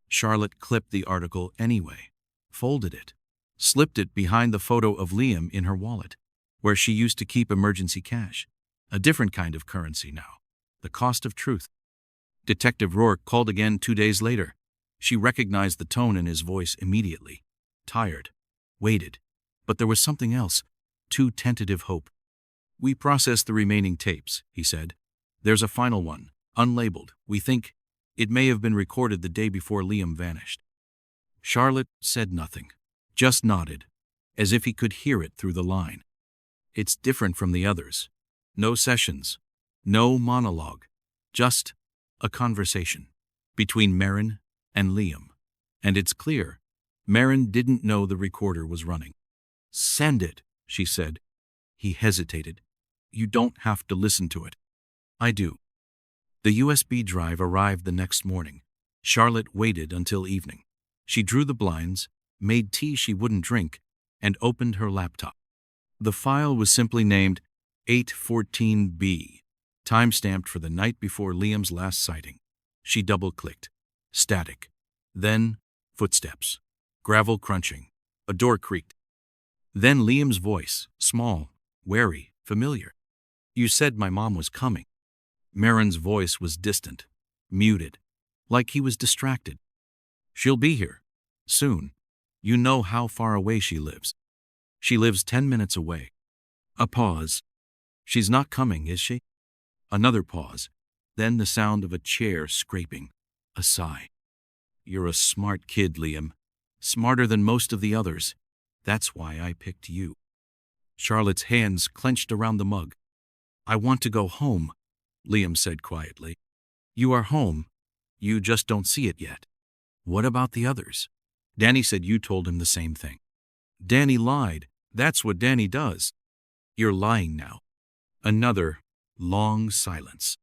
Charlotte clipped the article anyway, folded it, slipped it behind the photo of Liam in her wallet, where she used to keep emergency cash, a different kind of currency now, the cost of truth. Detective Rourke called again 2 days later. She recognized the tone in his voice immediately. Tired. Waited. But there was something else. Too tentative hope. "We processed the remaining tapes," he said. "There's a final one, unlabeled. We think it may have been recorded the day before Liam vanished." Charlotte said nothing, just nodded, as if he could hear it through the line. "It's different from the others. No sessions. No monologue. Just a conversation between Marin and Liam. And it's clear, Marin didn't know the recorder was running." "Send it," she said. He hesitated. "You don't have to listen to it." "I do." The USB drive arrived the next morning. Charlotte waited until evening. She drew the blinds, made tea she wouldn't drink, and opened her laptop. The file was simply named 814B, time-stamped for the night before Liam's last sighting. She double-clicked. Static. Then, footsteps. Gravel crunching. A door creaked. Then Liam's voice, small, wary, familiar. "You said my mom was coming." Marin's voice was distant, muted, like he was distracted. "She'll be here. Soon. You know how far away she lives." "She lives 10 minutes away." A pause. "She's not coming, is she?" Another pause. Then the sound of a chair scraping. A sigh. "You're a smart kid, Liam. Smarter than most of the others. That's why I picked you." Charlotte's hands clenched around the mug. "I want to go home," Liam said quietly. "You are home. You just don't see it yet." "What about the others?" "Danny said you told him the same thing." "Danny lied. That's what Danny does." "You're lying now." Another long silence.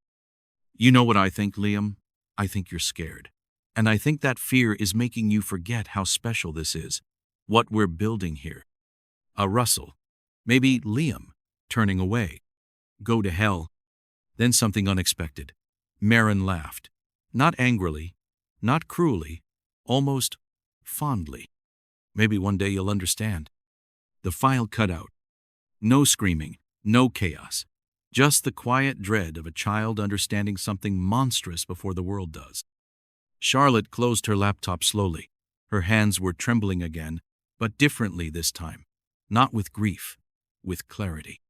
"You know what I think, Liam? I think you're scared. And I think that fear is making you forget how special this is, what we're building here." A rustle. Maybe Liam, turning away. "Go to hell." Then something unexpected. Marin laughed. Not angrily, not cruelly, almost fondly. "Maybe one day you'll understand." The file cut out. No screaming, no chaos. Just the quiet dread of a child understanding something monstrous before the world does. Charlotte closed her laptop slowly. Her hands were trembling again, but differently this time. Not with grief, with clarity.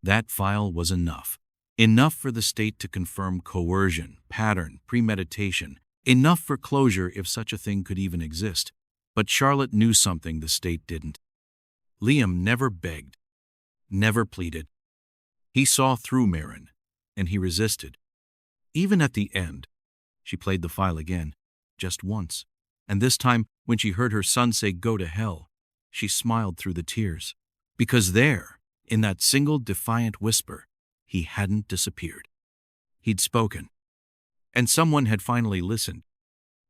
That file was enough. Enough for the state to confirm coercion, pattern, premeditation. Enough for closure if such a thing could even exist. But Charlotte knew something the state didn't. Liam never begged, never pleaded. He saw through Marin, and he resisted. Even at the end, she played the file again, just once. And this time, when she heard her son say, "Go to hell," she smiled through the tears. Because there, in that single defiant whisper, he hadn't disappeared. He'd spoken. And someone had finally listened.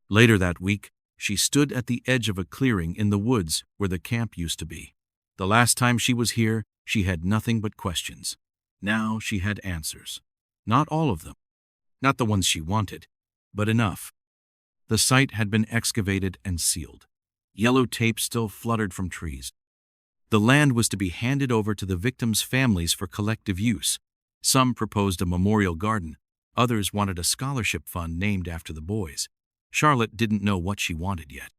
Later that week, she stood at the edge of a clearing in the woods where the camp used to be. The last time she was here, she had nothing but questions. Now she had answers. Not all of them. Not the ones she wanted, but enough. The site had been excavated and sealed. Yellow tape still fluttered from trees. The land was to be handed over to the victims' families for collective use. Some proposed a memorial garden. Others wanted a scholarship fund named after the boys. Charlotte didn't know what she wanted yet.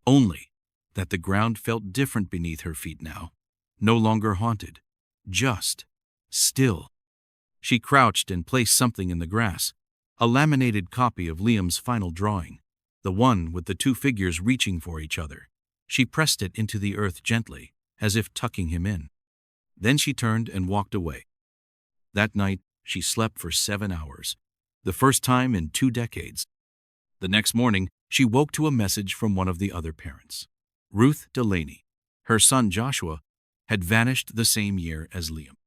Only that the ground felt different beneath her feet now. No longer haunted. Just. Still. She crouched and placed something in the grass. A laminated copy of Liam's final drawing. The one with the two figures reaching for each other. She pressed it into the earth gently, as if tucking him in. Then she turned and walked away. That night, she slept for 7 hours. The first time in 2 decades. The next morning, she woke to a message from one of the other parents. Ruth Delaney, her son Joshua, had vanished the same year as Liam.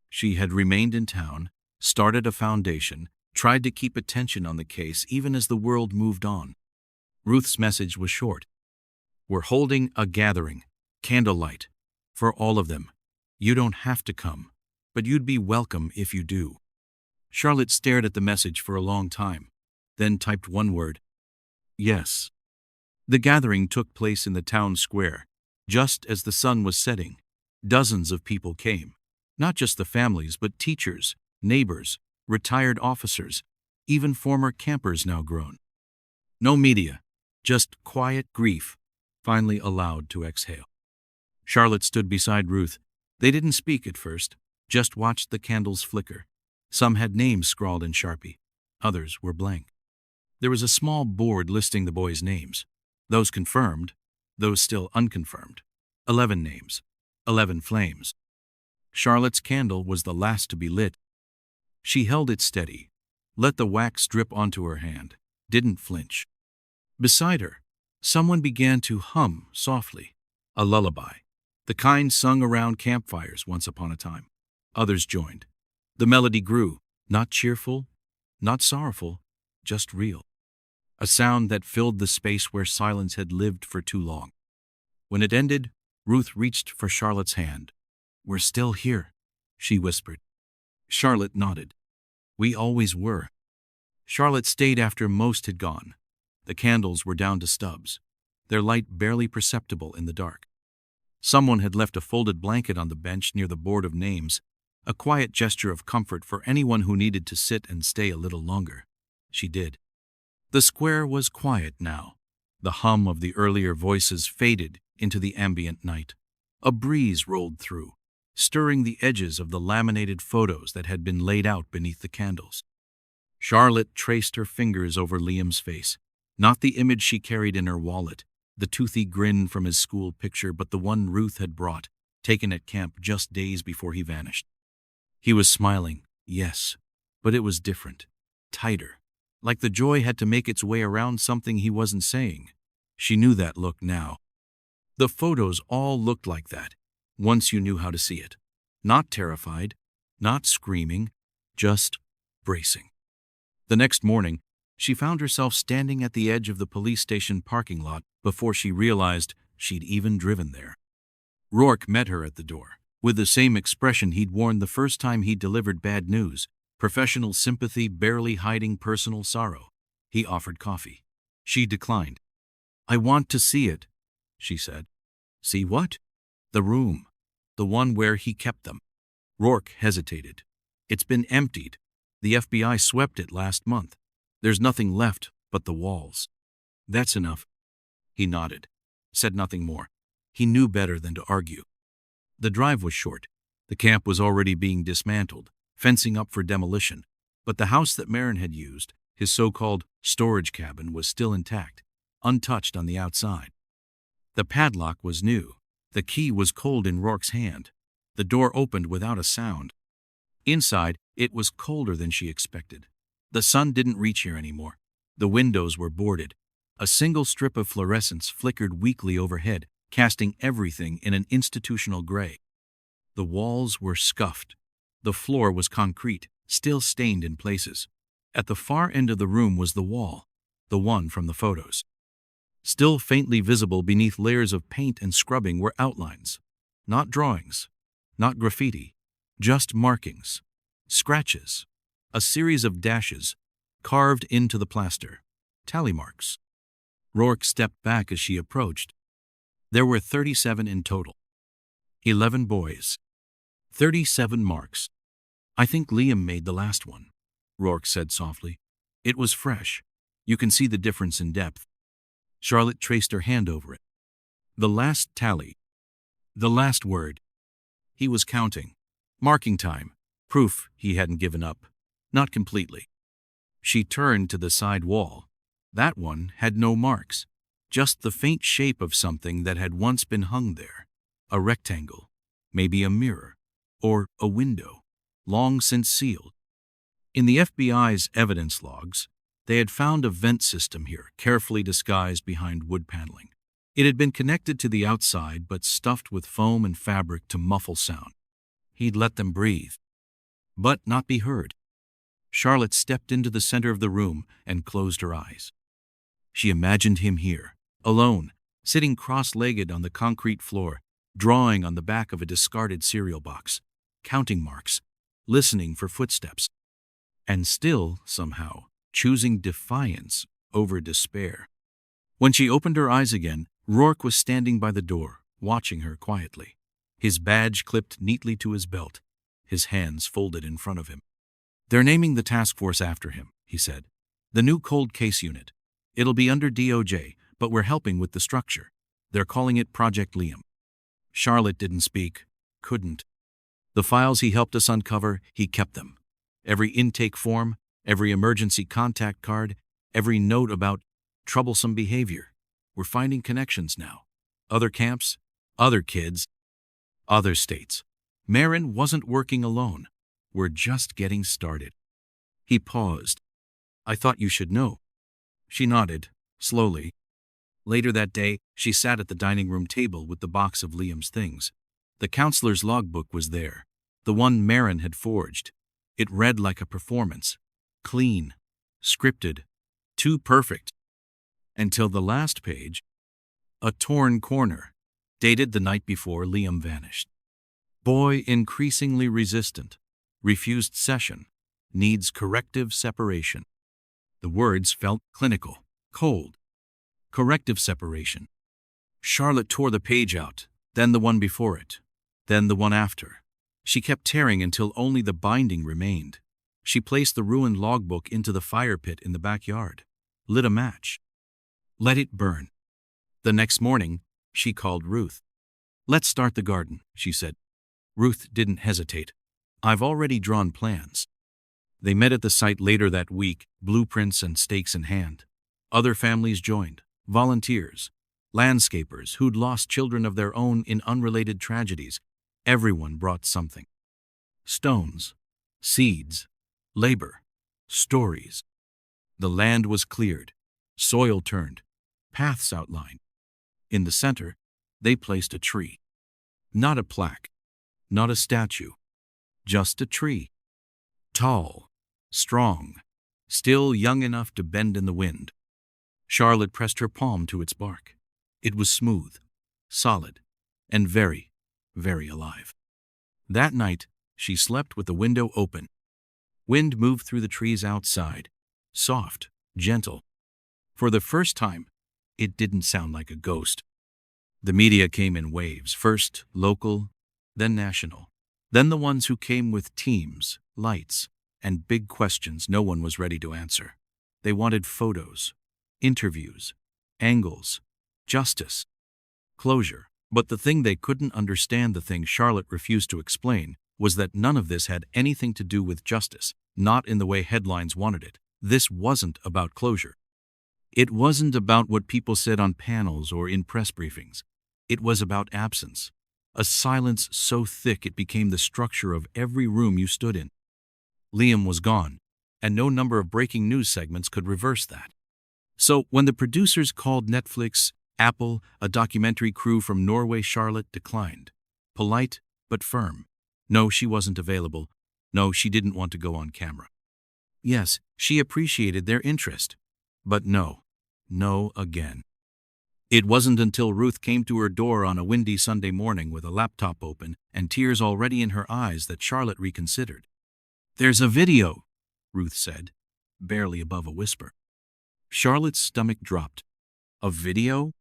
She had remained in town, started a foundation, tried to keep attention on the case even as the world moved on. Ruth's message was short. "We're holding a gathering, candlelight, for all of them. You don't have to come, but you'd be welcome if you do." Charlotte stared at the message for a long time, then typed one word. "Yes." The gathering took place in the town square. Just as the sun was setting, dozens of people came. Not just the families, but teachers, neighbors, retired officers, even former campers now grown. No media, just quiet grief, finally allowed to exhale. Charlotte stood beside Ruth. They didn't speak at first, just watched the candles flicker. Some had names scrawled in Sharpie, others were blank. There was a small board listing the boys' names. Those confirmed, those still unconfirmed. 11 names, 11 flames. Charlotte's candle was the last to be lit. She held it steady, let the wax drip onto her hand, didn't flinch. Beside her, someone began to hum softly, a lullaby, the kind sung around campfires once upon a time. Others joined. The melody grew, not cheerful, not sorrowful, just real. A sound that filled the space where silence had lived for too long. When it ended, Ruth reached for Charlotte's hand. "We're still here," she whispered. Charlotte nodded. "We always were." Charlotte stayed after most had gone. The candles were down to stubs, their light barely perceptible in the dark. Someone had left a folded blanket on the bench near the board of names, a quiet gesture of comfort for anyone who needed to sit and stay a little longer. She did. The square was quiet now. The hum of the earlier voices faded into the ambient night. A breeze rolled through, stirring the edges of the laminated photos that had been laid out beneath the candles. Charlotte traced her fingers over Liam's face, not the image she carried in her wallet, The toothy grin from his school picture, but the one Ruth had brought, taken at camp just days before he vanished. He was smiling, yes, but it was different, tighter, like the joy had to make its way around something he wasn't saying. She knew that look now. The photos all looked like that, once you knew how to see it. Not terrified, not screaming, just bracing. The next morning, she found herself standing at the edge of the police station parking lot before she realized she'd even driven there. Rourke met her at the door, with the same expression he'd worn the first time he delivered bad news, professional sympathy barely hiding personal sorrow. He offered coffee. She declined. "I want to see it," she said. "See what?" "The room. The one where he kept them." Rourke hesitated. "It's been emptied. The FBI swept it last month. There's nothing left but the walls." "That's enough." He nodded, said nothing more. He knew better than to argue. The drive was short. The camp was already being dismantled, fencing up for demolition, but the house that Marin had used, his so-called storage cabin, was still intact, untouched on the outside. The padlock was new. The key was cold in Rourke's hand. The door opened without a sound. Inside, it was colder than she expected. The sun didn't reach here anymore. The windows were boarded. A single strip of fluorescence flickered weakly overhead, casting everything in an institutional gray. The walls were scuffed. The floor was concrete, still stained in places. At the far end of the room was the wall, the one from the photos. Still faintly visible beneath layers of paint and scrubbing were outlines. Not drawings, not graffiti, just markings, scratches, a series of dashes carved into the plaster, tally marks. Rourke stepped back as she approached. There were 37 in total. 11 boys. 37 marks. "I think Liam made the last one," Rourke said softly. "It was fresh. You can see the difference in depth." Charlotte traced her hand over it. The last tally. The last word. He was counting. Marking time. Proof he hadn't given up. Not completely. She turned to the side wall. That one had no marks. Just the faint shape of something that had once been hung there. A rectangle. Maybe a mirror. Or a window. Long since sealed. In the FBI's evidence logs, they had found a vent system here, carefully disguised behind wood paneling. It had been connected to the outside, but stuffed with foam and fabric to muffle sound. He'd let them breathe, but not be heard. Charlotte stepped into the center of the room and closed her eyes. She imagined him here, alone, sitting cross-legged on the concrete floor, drawing on the back of a discarded cereal box, counting marks, listening for footsteps, and still, somehow, choosing defiance over despair. When she opened her eyes again, Rourke was standing by the door, watching her quietly, his badge clipped neatly to his belt, his hands folded in front of him. "They're naming the task force after him," he said. "The new cold case unit. It'll be under DOJ, but we're helping with the structure. They're calling it Project Liam." Charlotte didn't speak, couldn't. The files he helped us uncover, he kept them. Every intake form, every emergency contact card, every note about troublesome behavior. We're finding connections now. Other camps, other kids, other states. Marin wasn't working alone. We're just getting started. He paused. "I thought you should know." She nodded, slowly. Later that day, she sat at the dining room table with the box of Liam's things. The counselor's logbook was there, the one Marin had forged. It read like a performance. Clean, scripted, too perfect. Until the last page, a torn corner, dated the night before Liam vanished. Boy increasingly resistant, refused session, needs corrective separation. The words felt clinical, cold. Corrective separation. Charlotte tore the page out, then the one before it, then the one after. She kept tearing until only the binding remained. She placed the ruined logbook into the fire pit in the backyard, lit a match. Let it burn. The next morning, she called Ruth. "Let's start the garden," she said. Ruth didn't hesitate. "I've already drawn plans." They met at the site later that week, blueprints and stakes in hand. Other families joined, volunteers. landscapers who'd lost children of their own in unrelated tragedies. Everyone brought something. Stones, seeds, labor, stories. The land was cleared, soil turned, paths outlined. In the center, they placed a tree. Not a plaque, not a statue, just a tree. Tall, strong, still young enough to bend in the wind. Charlotte pressed her palm to its bark. It was smooth, solid, and very, very alive. That night, she slept with the window open. Wind moved through the trees outside, soft, gentle. For the first time, it didn't sound like a ghost. The media came in waves, first local, then national, then the ones who came with teams, lights, and big questions no one was ready to answer. They wanted photos, interviews, angles, justice, closure. But the thing they couldn't understand, the thing Charlotte refused to explain, was that none of this had anything to do with justice, not in the way headlines wanted it. This wasn't about closure. It wasn't about what people said on panels or in press briefings. It was about absence, a silence so thick it became the structure of every room you stood in. Liam was gone, and no number of breaking news segments could reverse that. So when the producers called Netflix, Apple, a documentary crew from Norway, Charlotte declined. Polite, but firm. No, she wasn't available. No, she didn't want to go on camera. Yes, she appreciated their interest. But no. No again. It wasn't until Ruth came to her door on a windy Sunday morning with a laptop open and tears already in her eyes that Charlotte reconsidered. "There's a video," Ruth said, barely above a whisper. Charlotte's stomach dropped. "A video?"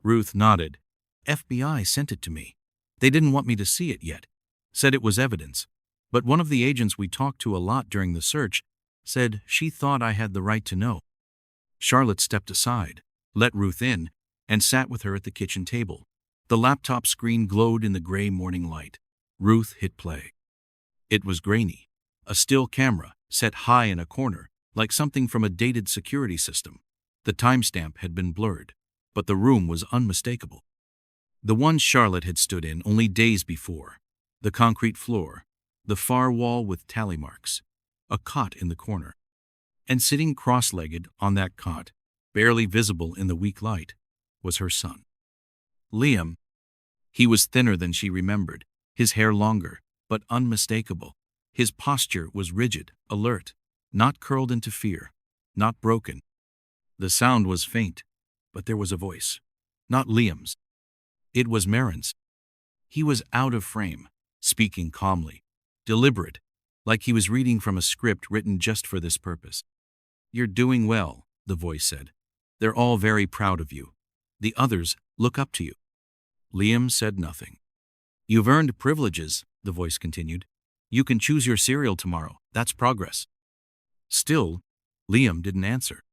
Ruth nodded. "FBI sent it to me. They didn't want me to see it yet. Said it was evidence. But one of the agents we talked to a lot during the search said she thought I had the right to know." Charlotte stepped aside, let Ruth in, and sat with her at the kitchen table. The laptop screen glowed in the gray morning light. Ruth hit play. It was grainy. A still camera, set high in a corner, like something from a dated security system. The timestamp had been blurred, but the room was unmistakable. The one Charlotte had stood in only days before. The concrete floor, the far wall with tally marks, a cot in the corner. And sitting cross-legged on that cot, barely visible in the weak light, was her son. Liam. He was thinner than she remembered, his hair longer, but unmistakable. His posture was rigid, alert, not curled into fear, not broken. The sound was faint, but there was a voice. Not Liam's. It was Marin's. He was out of frame, speaking calmly, deliberate, like he was reading from a script written just for this purpose. "You're doing well," the voice said. "They're all very proud of you. The others look up to you." Liam said nothing. "You've earned privileges," the voice continued. "You can choose your cereal tomorrow. That's progress." Still, Liam didn't answer.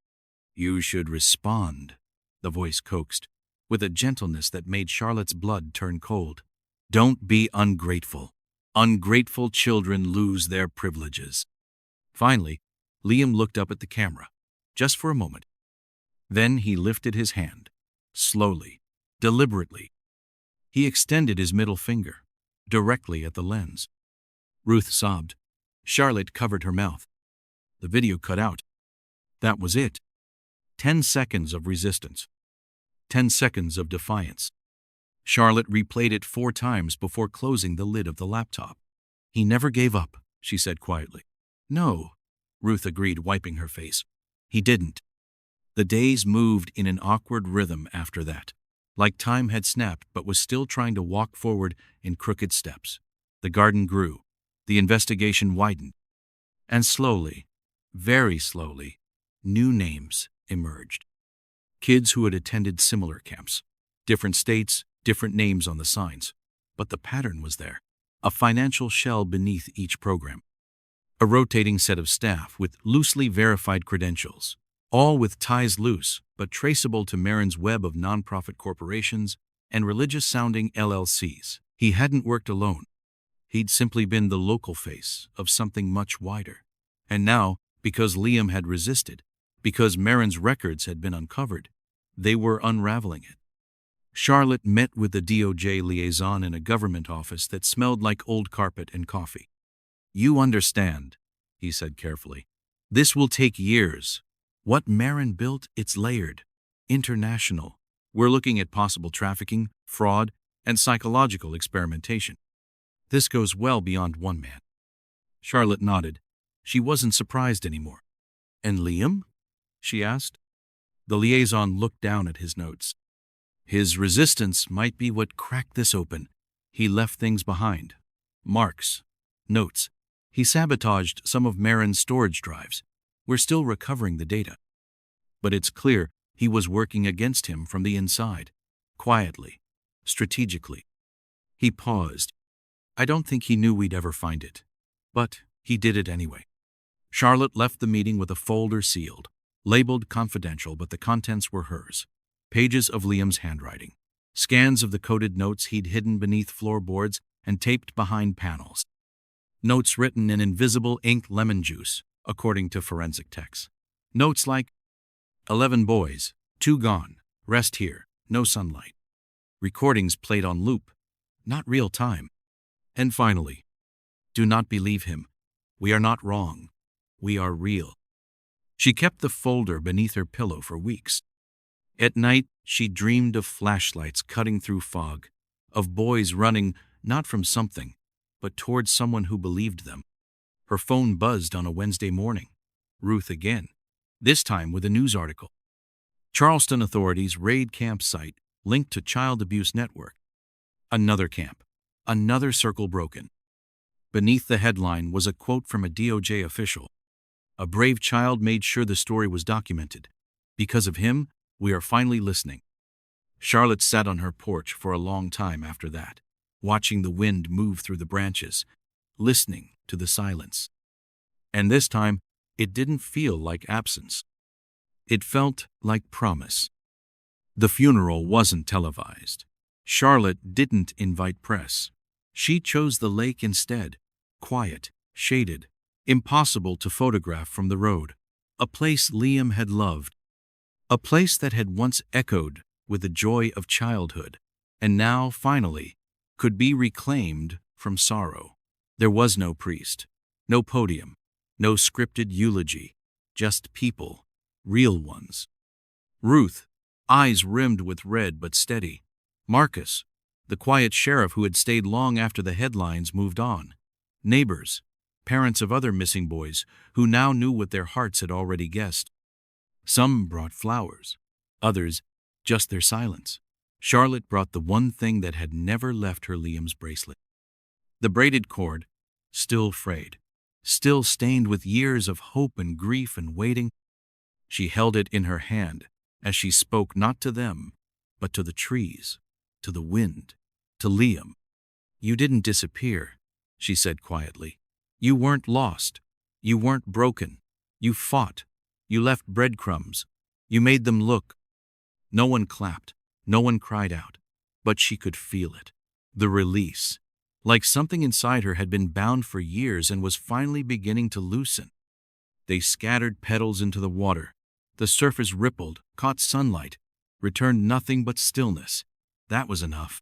"You should respond," the voice coaxed, with a gentleness that made Charlotte's blood turn cold. "Don't be ungrateful. Ungrateful children lose their privileges." Finally, Liam looked up at the camera, just for a moment. Then he lifted his hand, slowly, deliberately. He extended his middle finger, directly at the lens. Ruth sobbed. Charlotte covered her mouth. The video cut out. That was it. 10 seconds of resistance. 10 seconds of defiance. Charlotte replayed it 4 times before closing the lid of the laptop. "He never gave up," she said quietly. "No," Ruth agreed, wiping her face. "He didn't." The days moved in an awkward rhythm after that, like time had snapped but was still trying to walk forward in crooked steps. The garden grew. The investigation widened. And slowly, very slowly, new names emerged. Kids who had attended similar camps. Different states, different names on the signs. But the pattern was there. A financial shell beneath each program. A rotating set of staff with loosely verified credentials. All with ties loose, but traceable to Marin's web of nonprofit corporations and religious-sounding LLCs. He hadn't worked alone. He'd simply been the local face of something much wider. And now, because Liam had resisted, because Marin's records had been uncovered, they were unraveling it. Charlotte met with the DOJ liaison in a government office that smelled like old carpet and coffee. "You understand," he said carefully. "This will take years. What Marin built, it's layered. International. We're looking at possible trafficking, fraud, and psychological experimentation. This goes well beyond one man." Charlotte nodded. She wasn't surprised anymore. "And Liam?" she asked. The liaison looked down at his notes. "His resistance might be what cracked this open. He left things behind. Marks. Notes. He sabotaged some of Marin's storage drives. We're still recovering the data. But it's clear he was working against him from the inside. Quietly. Strategically." He paused. "I don't think he knew we'd ever find it. But he did it anyway." Charlotte left the meeting with a folder sealed, labeled confidential, but the contents were hers. Pages of Liam's handwriting. Scans of the coded notes he'd hidden beneath floorboards and taped behind panels. Notes written in invisible ink lemon juice, according to forensic techs. Notes like, 11 boys, 2 gone, rest here, no sunlight. Recordings played on loop, not real time. And finally, "Do not believe him. We are not wrong. We are real." She kept the folder beneath her pillow for weeks. At night, she dreamed of flashlights cutting through fog, of boys running not from something, but towards someone who believed them. Her phone buzzed on a Wednesday morning. Ruth again, this time with a news article. Charleston authorities raid campsite linked to child abuse network. Another camp, another circle broken. Beneath the headline was a quote from a DOJ official. "A brave child made sure the story was documented. Because of him, we are finally listening." Charlotte sat on her porch for a long time after that, watching the wind move through the branches, listening to the silence. And this time, it didn't feel like absence. It felt like promise. The funeral wasn't televised. Charlotte didn't invite press. She chose the lake instead, quiet, shaded, impossible to photograph from the road, a place Liam had loved, a place that had once echoed with the joy of childhood, and now, finally, could be reclaimed from sorrow. There was no priest, no podium, no scripted eulogy, just people, real ones. Ruth, eyes rimmed with red but steady. Marcus, the quiet sheriff who had stayed long after the headlines moved on. Neighbors, parents of other missing boys who now knew what their hearts had already guessed. Some brought flowers, others just their silence. Charlotte brought the one thing that had never left her, Liam's bracelet. The braided cord, still frayed, still stained with years of hope and grief and waiting. She held it in her hand as she spoke not to them, but to the trees, to the wind, to Liam. "You didn't disappear," she said quietly. "You weren't lost. You weren't broken. You fought. You left breadcrumbs. You made them look." No one clapped. No one cried out. But she could feel it. The release. Like something inside her had been bound for years and was finally beginning to loosen. They scattered petals into the water. The surface rippled, caught sunlight, returned nothing but stillness. That was enough.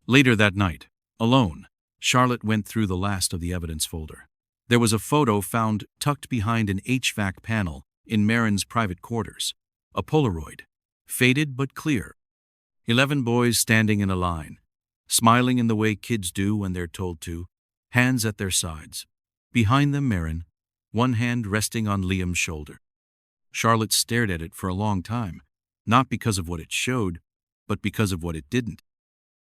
Later that night, alone, Charlotte went through the last of the evidence folder. There was a photo found tucked behind an HVAC panel in Marin's private quarters. A Polaroid, faded but clear. 11 boys standing in a line, smiling in the way kids do when they're told to, hands at their sides. Behind them, Marin, one hand resting on Liam's shoulder. Charlotte stared at it for a long time, not because of what it showed, but because of what it didn't.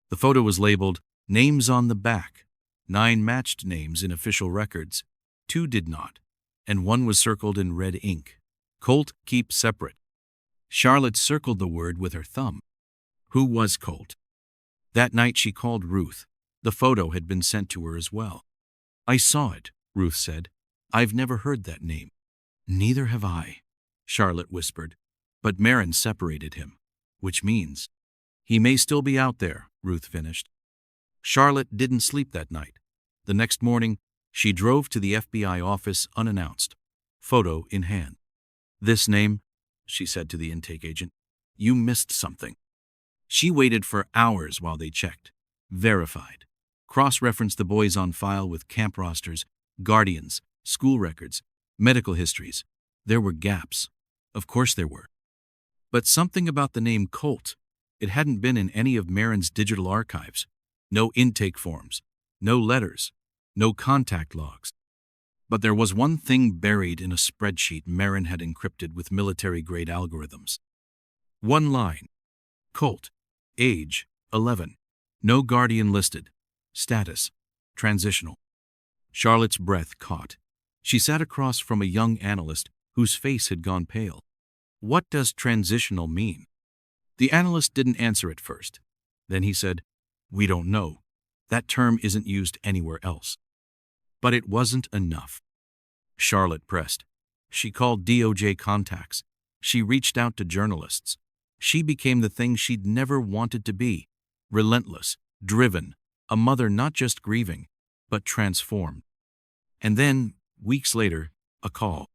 The photo was labeled, "Names on the back." 9 matched names in official records, 2 did not, and 1 was circled in red ink. "Colt, keep separate." Charlotte circled the word with her thumb. Who was Colt? That night she called Ruth. The photo had been sent to her as well. "I saw it," Ruth said. "I've never heard that name." "Neither have I," Charlotte whispered. "But Marin separated him, which means he may still be out there," Ruth finished. Charlotte didn't sleep that night. The next morning, she drove to the FBI office unannounced, photo in hand. "This name," she said to the intake agent, "you missed something." She waited for hours while they checked, verified, cross-referenced the boys on file with camp rosters, guardians, school records, medical histories. There were gaps. Of course there were. But something about the name Colt. It hadn't been in any of Marin's digital archives. No intake forms, no letters, no contact logs. But there was one thing buried in a spreadsheet Marin had encrypted with military-grade algorithms. One line. Colt. Age, 11. No guardian listed. Status, transitional. Charlotte's breath caught. She sat across from a young analyst whose face had gone pale. What does transitional mean? The analyst didn't answer at first. Then he said, "We don't know. That term isn't used anywhere else." But it wasn't enough. Charlotte pressed. She called DOJ contacts. She reached out to journalists. She became the thing she'd never wanted to be. Relentless, driven, a mother not just grieving, but transformed. And then, weeks later, a call.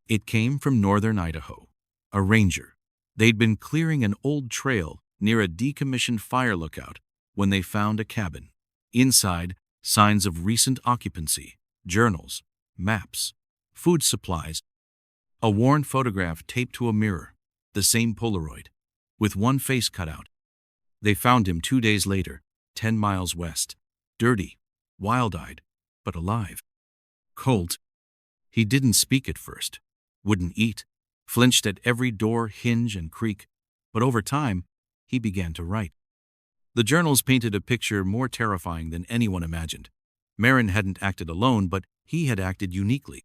It came from northern Idaho. A ranger. They'd been clearing an old trail near a decommissioned fire lookout when they found a cabin. Inside, signs of recent occupancy, journals, maps, food supplies, a worn photograph taped to a mirror, the same Polaroid, with one face cut out. They found him 2 days later, 10 miles west, dirty, wild-eyed, but alive. Colt. He didn't speak at first, wouldn't eat, flinched at every door, hinge, and creak, but over time, he began to write. The journals painted a picture more terrifying than anyone imagined. Marin hadn't acted alone, but he had acted uniquely.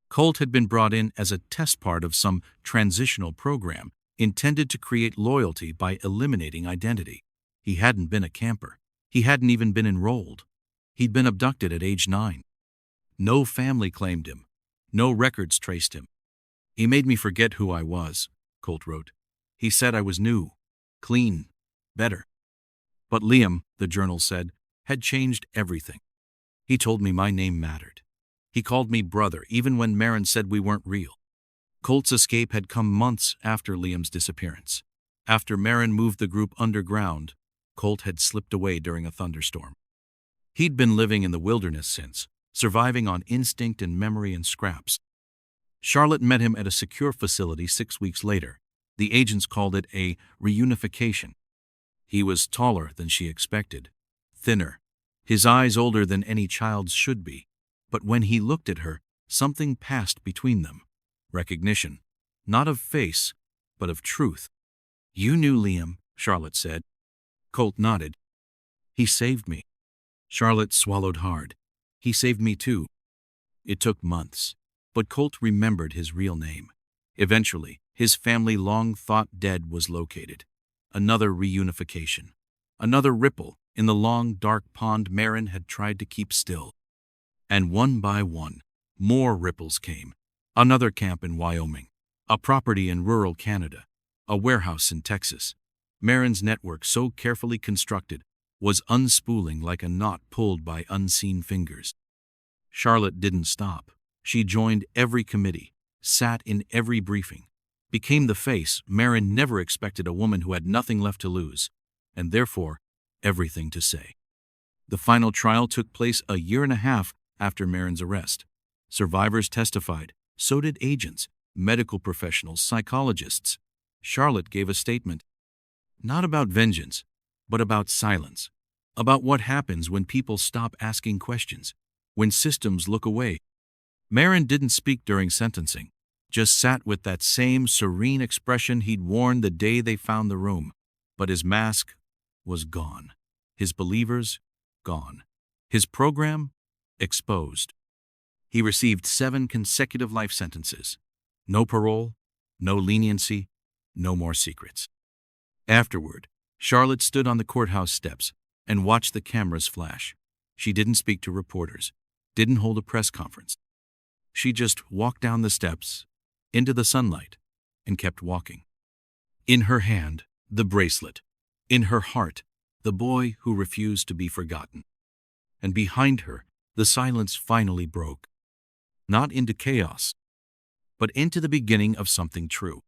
Colt had been brought in as a test part of some transitional program intended to create loyalty by eliminating identity. He hadn't been a camper. He hadn't even been enrolled. He'd been abducted at age 9. No family claimed him. No records traced him. "He made me forget who I was," Colt wrote. "He said I was new, clean, better." But Liam, the journal said, had changed everything. He told me my name mattered. He called me brother even when Marin said we weren't real. Colt's escape had come months after Liam's disappearance. After Marin moved the group underground, Colt had slipped away during a thunderstorm. He'd been living in the wilderness since, surviving on instinct and memory and scraps. Charlotte met him at a secure facility 6 weeks later. The agents called it a reunification. He was taller than she expected, thinner, his eyes older than any child's should be. But when he looked at her, something passed between them. Recognition, not of face, but of truth. "You knew Liam," Charlotte said. Colt nodded. "He saved me." Charlotte swallowed hard. "He saved me too." It took months, but Colt remembered his real name. Eventually, his family long thought dead was located. Another reunification. Another ripple in the long, dark pond Marin had tried to keep still. And one by one, more ripples came. Another camp in Wyoming, a property in rural Canada, a warehouse in Texas. Marin's network, so carefully constructed, was unspooling like a knot pulled by unseen fingers. Charlotte didn't stop. She joined every committee, sat in every briefing, became the face Marin never expected a woman who had nothing left to lose, and therefore everything to say. The final trial took place a year and a half after Marin's arrest. Survivors testified, so did agents, medical professionals, psychologists. Charlotte gave a statement, not about vengeance, but about silence, about what happens when people stop asking questions, when systems look away. Marin didn't speak during sentencing, just sat with that same serene expression he'd worn the day they found the room. But his mask was gone. His believers, gone. His program, exposed. He received 7 consecutive life sentences. No parole, no leniency, no more secrets. Afterward, Charlotte stood on the courthouse steps and watched the cameras flash. She didn't speak to reporters, didn't hold a press conference. She just walked down the steps, into the sunlight, and kept walking. In her hand, the bracelet. In her heart, the boy who refused to be forgotten. And behind her, the silence finally broke. Not into chaos, but into the beginning of something true.